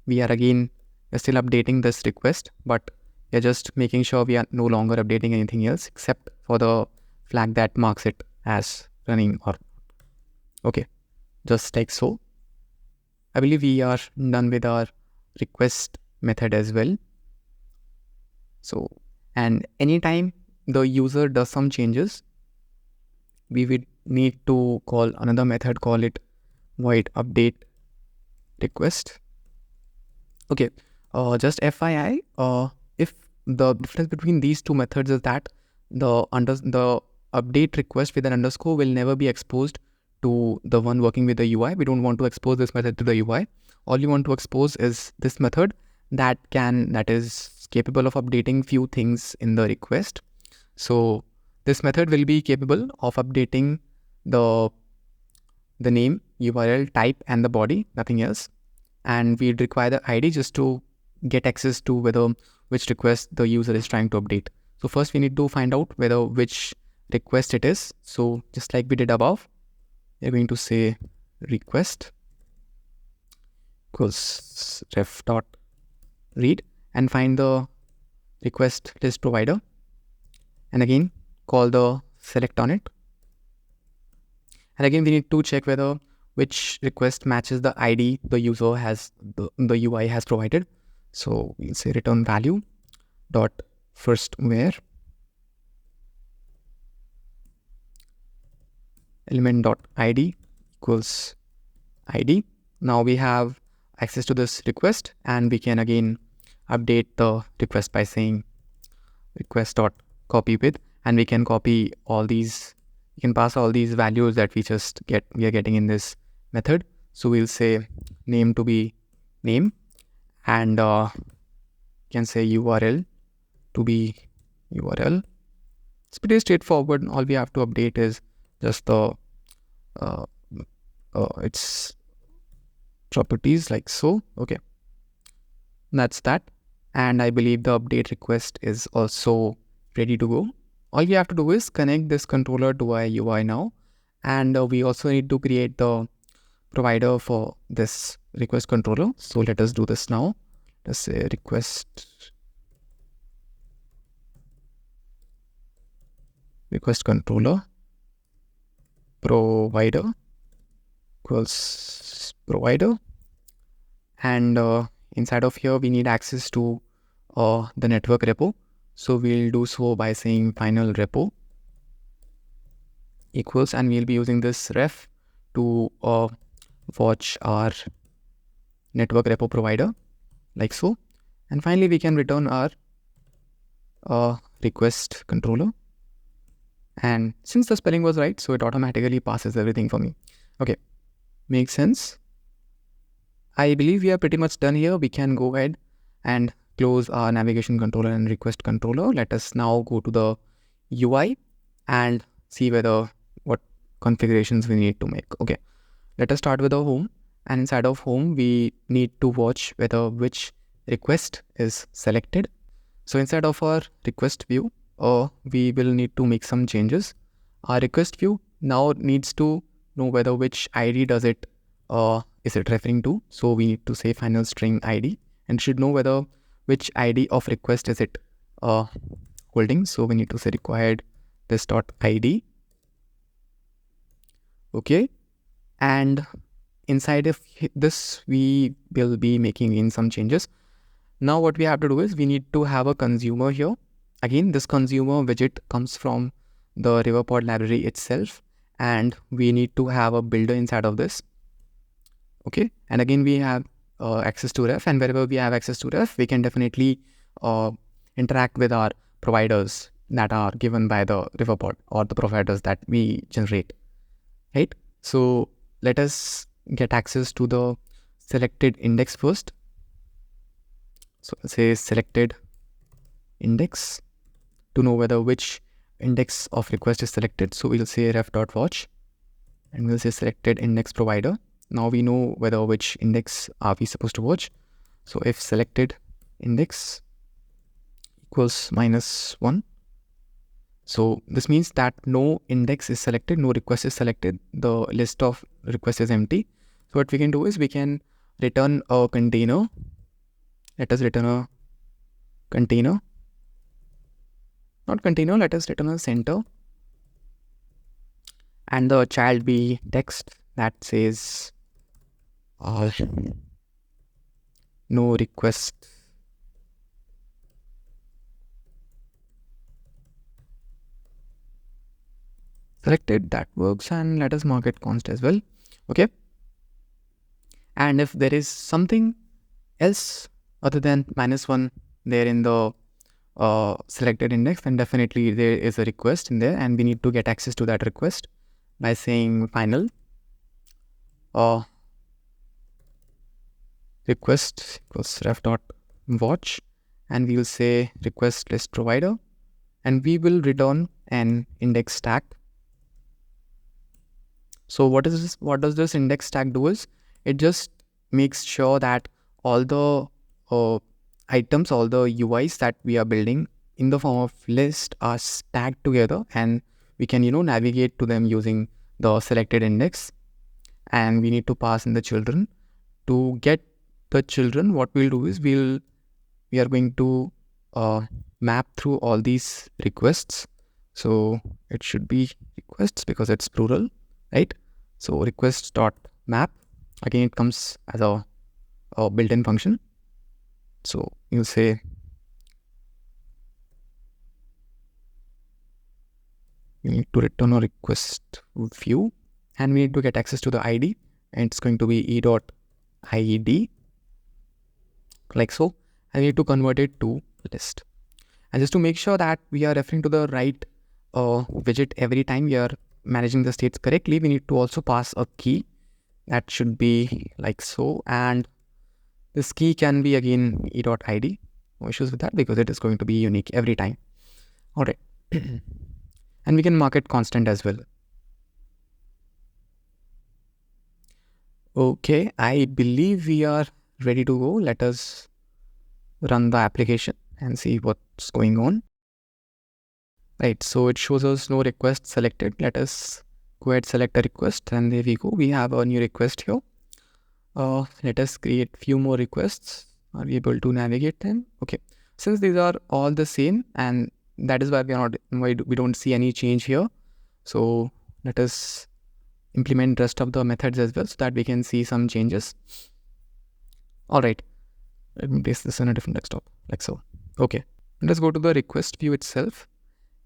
we are still updating this request, but we're just making sure we are no longer updating anything else except for the flag that marks it as running. Or okay, just like so. I believe we are done with our request method as well. So, and anytime the user does some changes, we would need to call another method, call it void update request. Okay, just FYI, if the difference between these two methods is that the update request with an underscore will never be exposed to the one working with the UI. We don't want to expose this method to the UI. All you want to expose is this method that is capable of updating few things in the request. So this method will be capable of updating the name, URL, type, and the body, nothing else. And we'd require the ID just to get access to which request the user is trying to update. So first we need to find out which request it is. So just like we did above, we're going to say request equals ref dot read and find the request list provider, and again call the select on it. And again, we need to check which request matches the ID the user has, the UI has provided. So we'll say return value dot first where element dot ID equals ID. Now we have access to this request, and we can again update the request by saying request dot copy with, and we can copy all these. We can pass all these values that we are getting in this method. So we'll say name to be name, and can say URL to be URL. It's pretty straightforward. All we have to update is just the its properties like so. Okay, that's that. And I believe the update request is also ready to go. All we have to do is connect this controller to our UI now. And we also need to create the provider for this request controller. So let us do this now. Let's say request controller provider equals provider. And inside of here, we need access to the network repo. So we'll do so by saying final repo equals, and we'll be using this ref to watch our network repo provider like so. And finally, we can return our request controller. And since the spelling was right, so it automatically passes everything for me. Okay, makes sense. I believe we are pretty much done here. We can go ahead and close our navigation controller and request controller. Let us now go to the UI and see what configurations we need to make. Okay, let us start with the home. And inside of home, we need to watch whether which request is selected. So inside of our request view, we will need to make some changes. Our request view now needs to know whether which ID is it referring to. So we need to say final string ID, and should know whether which ID of request is it holding. So we need to say required this dot ID. Okay, and inside of this, we will be making in some changes. Now what we have to do is we need to have a consumer here. Again, this consumer widget comes from the Riverpod library itself, and we need to have a builder inside of this. Okay, and again, we have access to ref, and wherever we have access to ref, we can definitely interact with our providers that are given by the Riverpod or the providers that we generate, right? So let us get access to the selected index first. So let's say selected index to know whether which index of request is selected. So we'll say ref.watch and we'll say selected index provider. Now we know whether which index are we supposed to watch. So if selected index equals -1. So this means that no index is selected, no request is selected. The list of requests is empty. So what we can do is we can return a container. Let us return a container. Not container, let us return a center. And the child be text that says no request selected. That works, and let us mark it const as well. Okay, and if there is something else other than -1 there in the selected index, then definitely there is a request in there, and we need to get access to that request by saying final request equals ref.watch, and we will say request list provider, and we will return an index stack. So what does this index stack do is it just makes sure that all the items, all the UIs that we are building in the form of list are stacked together, and we can navigate to them using the selected index. And we need to pass in the children. To get the children, what we'll do is we are going to map through all these requests. So it should be requests because it's plural, right? So requests.map, again it comes as a built-in function. So you'll say we need to return a request view, and we need to get access to the ID, and it's going to be e.id like so. I need to convert it to list. And just to make sure that we are referring to the right widget every time we are managing the states correctly, we need to also pass a key that should be like so. And this key can be again e.id. No issues with that because it is going to be unique every time. All right. And we can mark it constant as well. Okay, I believe we are ready to go. Let us run the application and see what's going on. Right, so it shows us no request selected. Let us go ahead, select a request, and there we go. We have a new request here. Let us create few more requests. Are we able to navigate them? Okay, since these are all the same, and that is why we don't see any change here. So let us implement rest of the methods as well so that we can see some changes. All right, let me place this in a different desktop like so. Okay, let's go to the request view itself.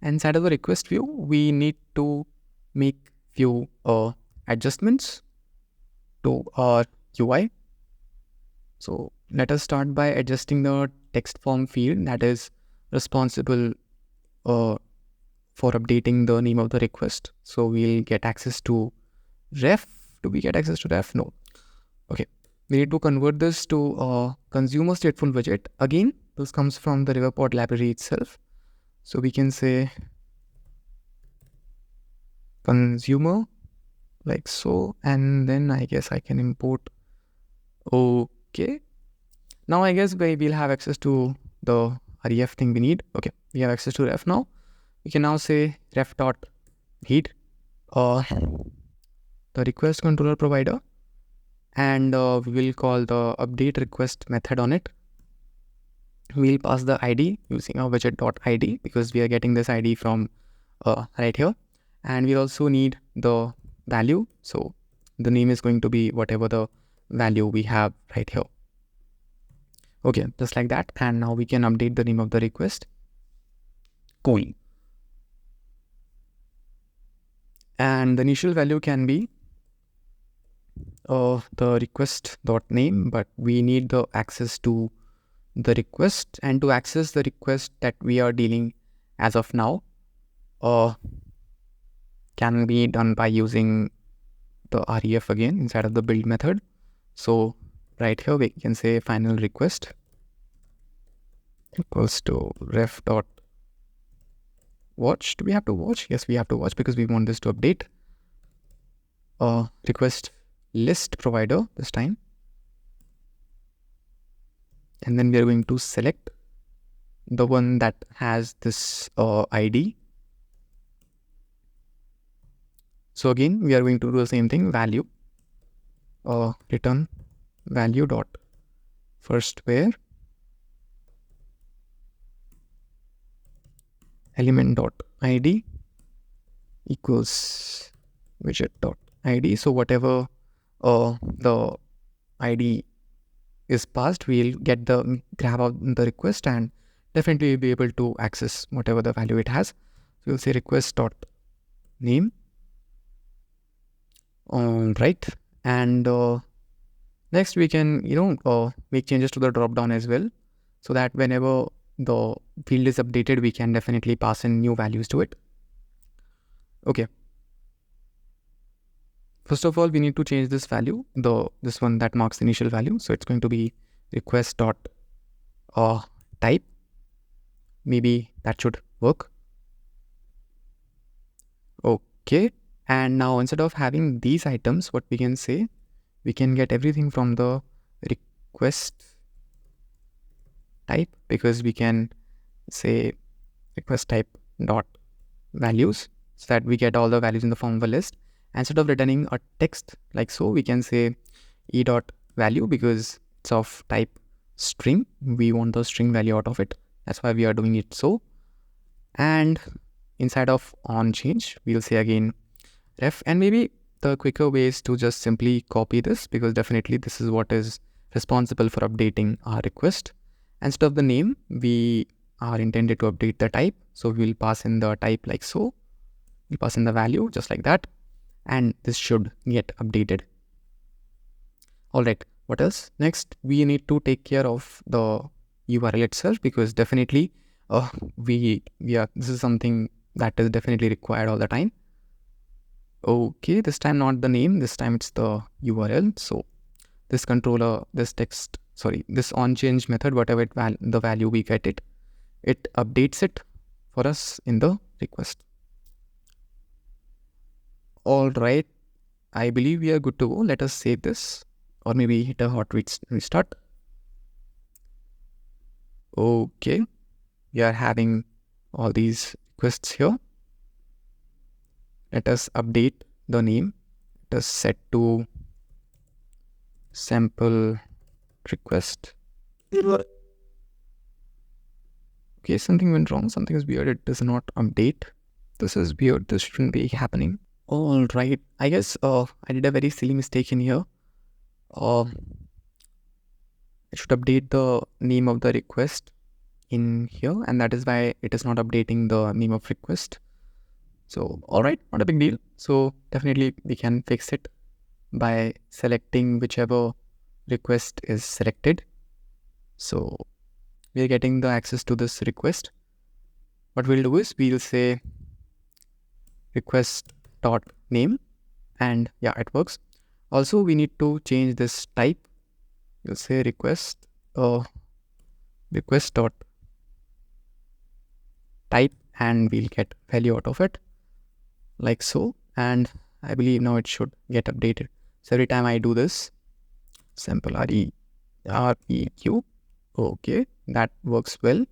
Inside of the request view, we need to make few adjustments to our UI. So let us start by adjusting the text form field that is responsible for updating the name of the request. So we'll get access to ref. Do we get access to ref? No. Okay. We need to convert this to a consumer stateful widget. Again, this comes from the Riverpod library itself. So we can say consumer like so, and then I guess I can import. Okay. Now I guess we'll have access to the ref thing we need. Okay, we have access to ref now. We can now say ref dot read the request controller provider, and we will call the update request method on it. We'll pass the ID using our widget.id because we are getting this ID from right here, and we also need the value. So the name is going to be whatever the value we have right here. Okay, just like that. And now we can update the name of the request. Cool. And the initial value can be the request.name, but we need the access to the request, and to access the request that we are dealing as of now can be done by using the ref again inside of the build method. So right here we can say final request equals to ref dot watch. Do we have to watch? Yes, we have to watch because we want this to update. Request list provider this time, and then we are going to select the one that has this ID. So again, we are going to do the same thing, value return value dot first where element dot id equals widget dot id. So whatever the ID is passed, we'll get the grab of the request and definitely we'll be able to access whatever the value it has. So we'll say request dot name. Right, and next we can make changes to the drop down as well, so that whenever the field is updated, we can definitely pass in new values to it. Okay. First of all, we need to change this value, this one that marks the initial value. So it's going to be request dot type. Maybe that should work. Okay. And now instead of having these items, what we can say, we can get everything from the request type, because we can say request type dot values, so that we get all the values in the form of a list. Instead of returning a text like so, we can say e dot value because it's of type string. We want the string value out of it. That's why we are doing it so. And inside of on change, we'll say again ref, and maybe the quicker way is to just simply copy this, because definitely this is what is responsible for updating our request. Instead of the name, we are intended to update the type. So we'll pass in the type like so. We'll pass in the value just like that, and this should get updated. All right, what else? Next, we need to take care of the URL itself, because definitely this is something that is definitely required all the time. Okay, this time not the name, this time it's the URL. So this controller, this on change method, whatever the value we get it updates it for us in the request. All right, I believe we are good to go. Let us save this, or maybe hit a hot restart. Okay, we are having all these requests here. Let us update the name. Let us set to sample request. Okay, something went wrong. Something is weird. It does not update. This is weird. This shouldn't be happening. All right. I guess I did a very silly mistake in here. I should update the name of the request in here, and that is why it is not updating the name of request. So, all right, not a big deal. So definitely we can fix it by selecting whichever request is selected. So we are getting the access to this request. What we'll do is we'll say request.name, and yeah, it works. Also, we need to change this type. We'll say request dot type, and we'll get value out of it like so. And I believe now it should get updated. So every time I do this, sample REQ, okay, that works well.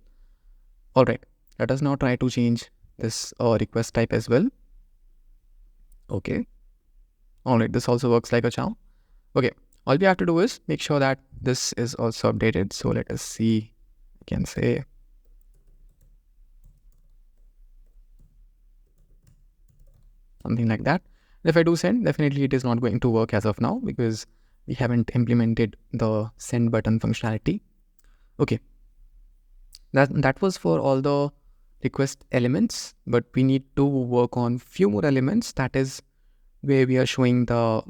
All right, let us now try to change this request type as well. Okay, all right, this also works like a charm. Okay, all we have to do is make sure that this is also updated. So let us see, I can say something like that. If I do send, definitely it is not going to work as of now because we haven't implemented the send button functionality. Okay, that was for all the request elements, but we need to work on few more elements. That is where we are showing the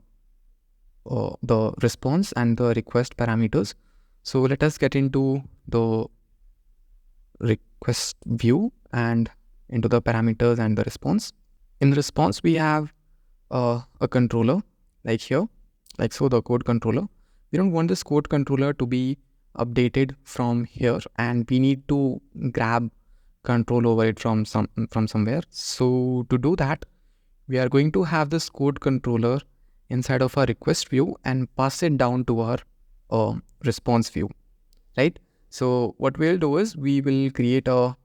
response and the request parameters. So let us get into the request view and into the parameters and the response. In the response, we have a controller like here, like so, the code controller. We don't want this code controller to be updated from here, and we need to grab control over it from somewhere. So to do that, we are going to have this code controller inside of our request view and pass it down to our response view, right? So what we'll do is we will create a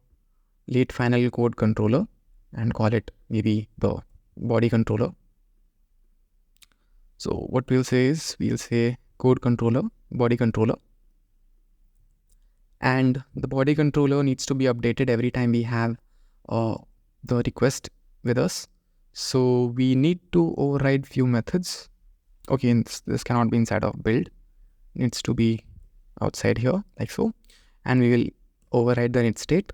late final code controller and call it maybe the body controller. So what we'll say is we'll say code controller, body controller, and the body controller needs to be updated every time we have the request with us. So we need to override few methods. Okay, and this cannot be inside of build. It needs to be outside here like so, and we will override the init state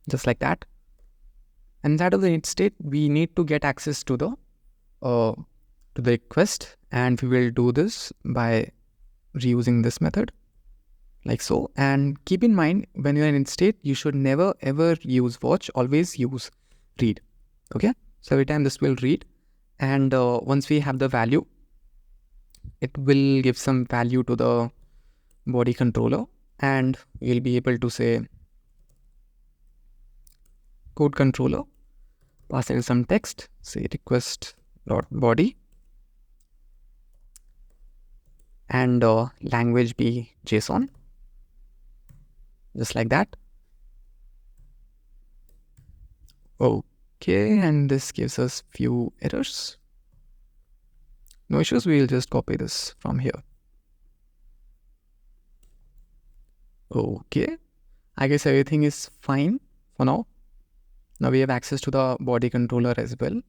just like that. And inside of the init state, we need to get access to the request, and we will do this by reusing this method like so. And keep in mind, when you're in init state, you should never ever use watch, always use read. Okay, so every time this will read, and once we have the value, it will give some value to the body controller, and we'll be able to say code controller, pass in some text, say request.body, and language be JSON, just like that. Okay, and this gives us few errors. No issues, we'll just copy this from here. Okay, I guess everything is fine for now. Now we have access to the body controller as well,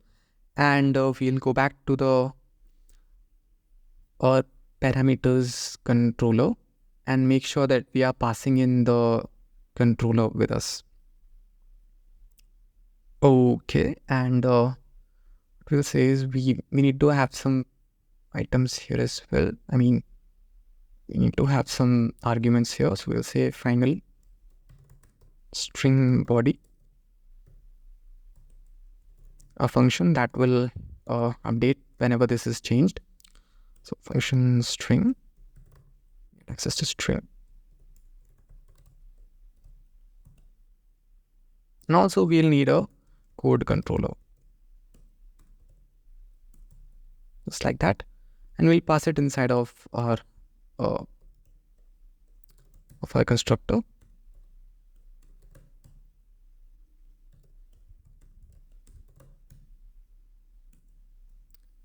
and we'll go back to the parameters controller and make sure that we are passing in the controller with us. Okay, and what we'll say is we need to have some items here as well. I mean, we need to have some arguments here. So we'll say final string body, a function that will update whenever this is changed. So function string, access to string. And also we'll need a code controller. just like that, and we'll pass it inside of our constructor.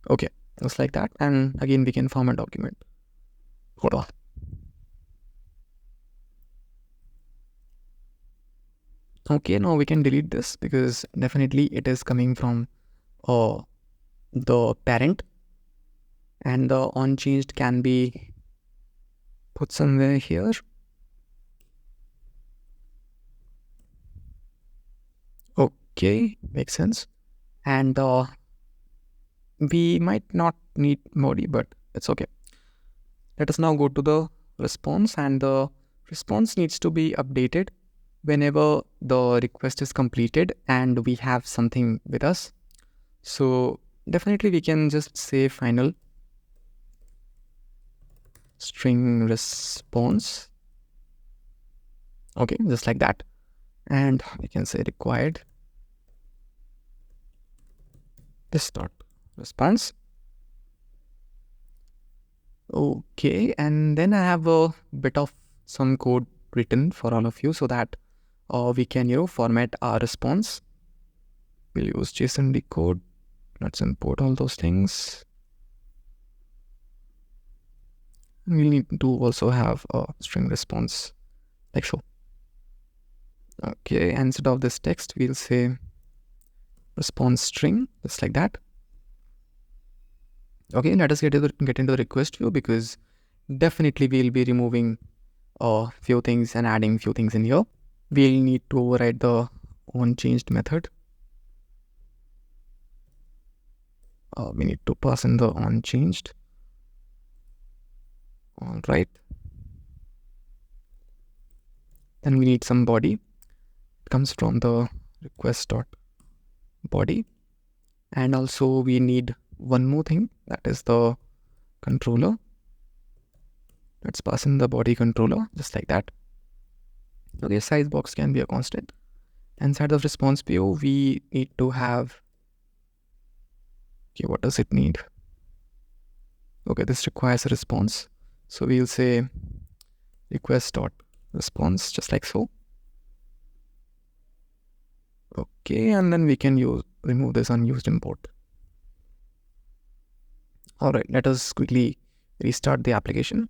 Okay, just like that, and again we can form a document. Hold on. Okay, now we can delete this because definitely it is coming from the parent, and the unchanged can be put somewhere here. Okay, makes sense. And we might not need body, but it's okay. Let us now go to the response, and the response needs to be updated whenever the request is completed and we have something with us. So definitely we can just say final string response. Okay, just like that. And we can say required this dot response. Okay, and then I have a bit of some code written for all of you so that we can format our response. We'll use JSON decode. Let's import all those things. We'll need to also have a string response like so. Okay, and instead of this text, we'll say response string, just like that. Okay, let us get into the request view, because definitely we'll be removing a few things and adding few things in here. We'll need to override the onChanged method. We need to pass in the onChanged. All right. Then we need some body. It comes from the request.body. And also we need one more thing, that is the controller. Let's pass in the body controller, just like that. Okay, size box can be a constant. Inside of response view, we need to have, okay, what does it need? Okay, this requires a response. So we'll say request.response, just like so. Okay, and then we can remove this unused import. All right, let us quickly restart the application.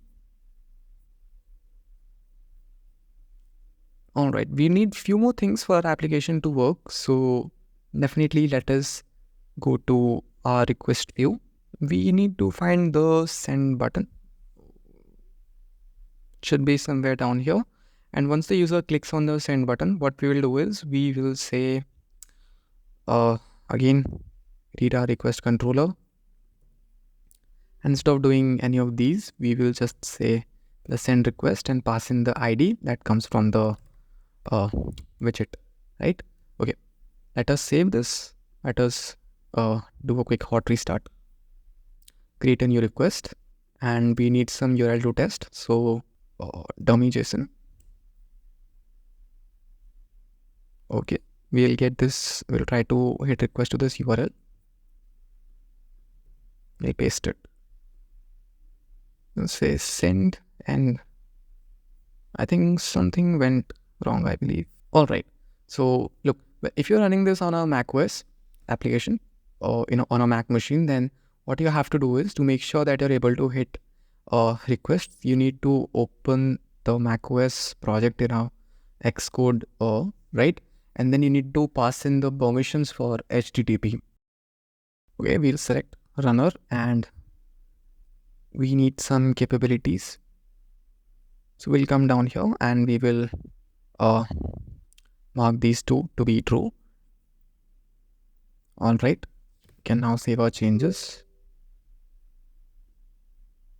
All right, we need few more things for our application to work. So definitely let us go to our request view. We need to find the send button. It should be somewhere down here. And once the user clicks on the send button, what we will do is we will say, again, read our request controller. Instead of doing any of these, we will just say the send request and pass in the ID that comes from the widget, right? Okay, let us save this. Let us do a quick hot restart. Create a new request, and we need some URL to test. So dummy JSON. Okay, we'll get this. We'll try to hit request to this URL. We'll paste it. We'll say send, and I think something went wrong, I believe. All right. So look, if you're running this on a macOS application or on a Mac machine, then what you have to do is, to make sure that you're able to hit requests, you need to open the macOS project in a Xcode, right? And then you need to pass in the permissions for HTTP. Okay, we'll select runner, and we need some capabilities. So we'll come down here and we will mark these two to be true. All right, we can now save our changes.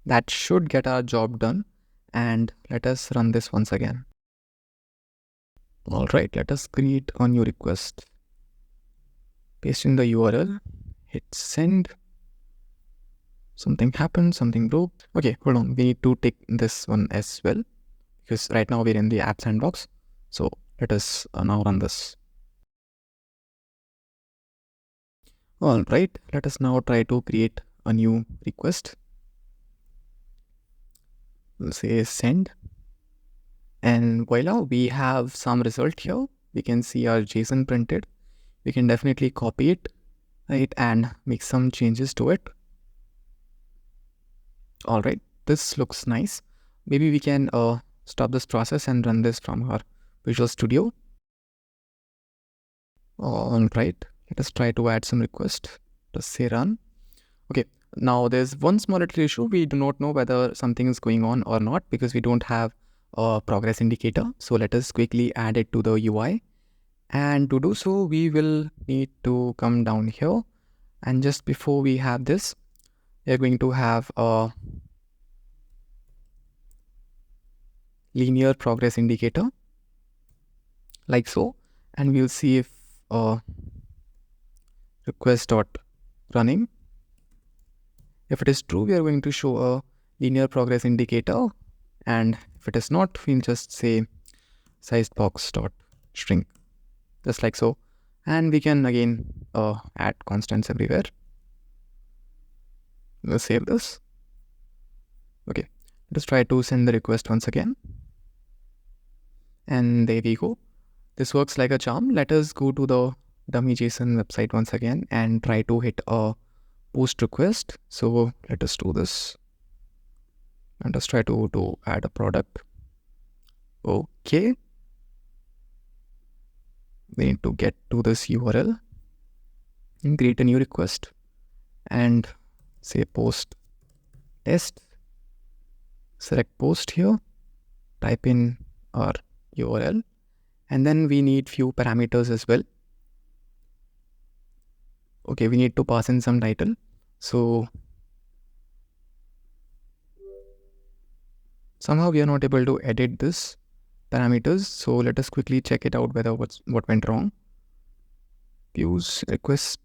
That should get our job done, and let us run this once again. All right, let us create a new request. Paste in the URL, hit send. Something happened, something broke. Okay, hold on, we need to take this one as well, because right now we're in the app sandbox. So let us now run this. All right, let us now try to create a new request. We'll say send. And voila, we have some result here. We can see our JSON printed. We can definitely copy it, right, and make some changes to it. All right, this looks nice. Maybe we can stop this process and run this from our Visual Studio. All right, let us try to add some request. Let's say run. Okay, now there's one small little issue. We do not know whether something is going on or not because we don't have a progress indicator. So let us quickly add it to the UI. And to do so, we will need to come down here. And just before we have this, we are going to have a linear progress indicator like so. And we'll see if request dot running. If it is true, we are going to show a linear progress indicator. And if it is not, we'll just say sizebox dot shrink, just like so. And we can again add constants everywhere. We'll save this. Okay, let's try to send the request once again. And there we go. This works like a charm. Let us go to the dummy JSON website once again and try to hit a post request. So let us do this. And let's try to add a product. Okay. We need to get to this URL and create a new request and say post test. Select post here, type in our URL, and then we need few parameters as well. Okay, we need to pass in some title. So somehow we are not able to edit this parameters. So let us quickly check it out whether what went wrong. Views request.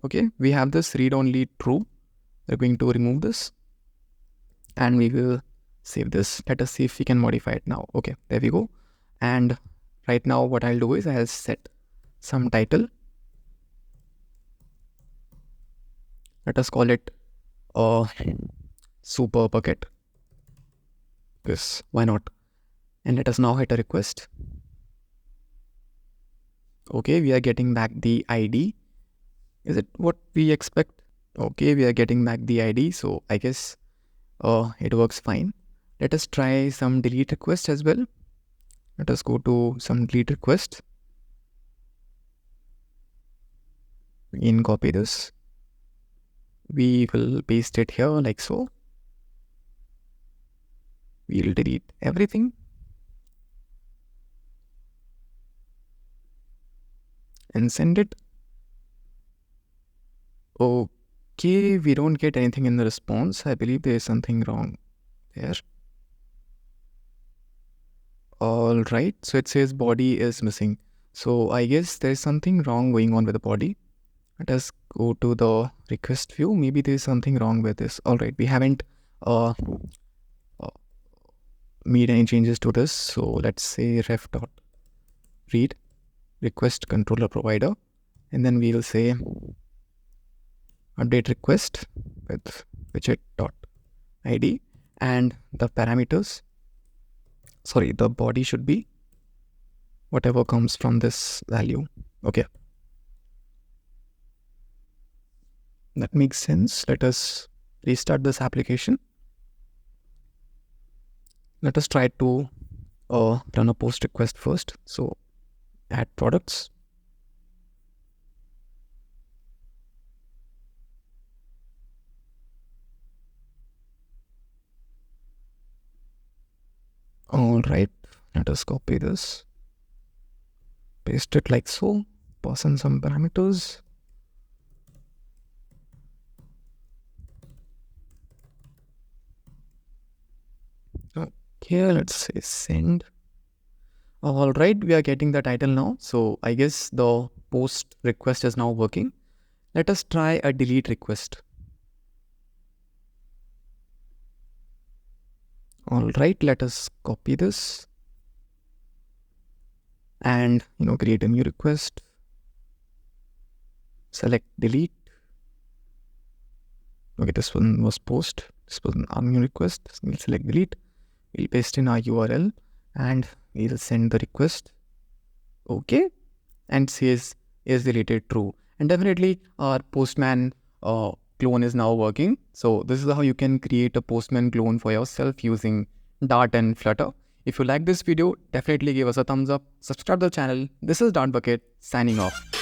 Okay, we have this read only true. We're going to remove this and we will save this. Let us see if we can modify it now. Okay, there we go. And right now what I'll do is I'll set some title. Let us call it super bucket. Yes, why not? And let us now hit a request. Okay, we are getting back the ID. Is it what we expect? Okay, we are getting back the ID. So I guess it works fine. Let us try some delete request as well. Let us go to some delete request. Again, copy this. We will paste it here like so. We'll delete everything. And send it. Okay, we don't get anything in the response. I believe there is something wrong there. All right, so it says body is missing. So I guess there is something wrong going on with the body. Let us go to the request view. Maybe there is something wrong with this. All right, we haven't made any changes to this. So let's say ref.read request controller provider. And then we will say update request with widget.id and the parameters. Sorry, the body should be whatever comes from this value. Okay. That makes sense. Let us restart this application. Let us try to run a post request first. So add products. All right, let us copy this, paste it like so, pass in some parameters. Okay, let's say send. All right, we are getting the title now. So I guess the post request is now working. Let us try a delete request. All right, let us copy this and create a new request. select delete. Okay, this one was post. This was an army request. We'll select delete. We'll paste in our URL and we'll send the request. Okay, and says is deleted true. And definitely our Postman clone is now working. So this is how you can create a Postman clone for yourself using Dart and Flutter. If you like this video, definitely give us a thumbs up, subscribe to the channel. This is DartBucket signing off.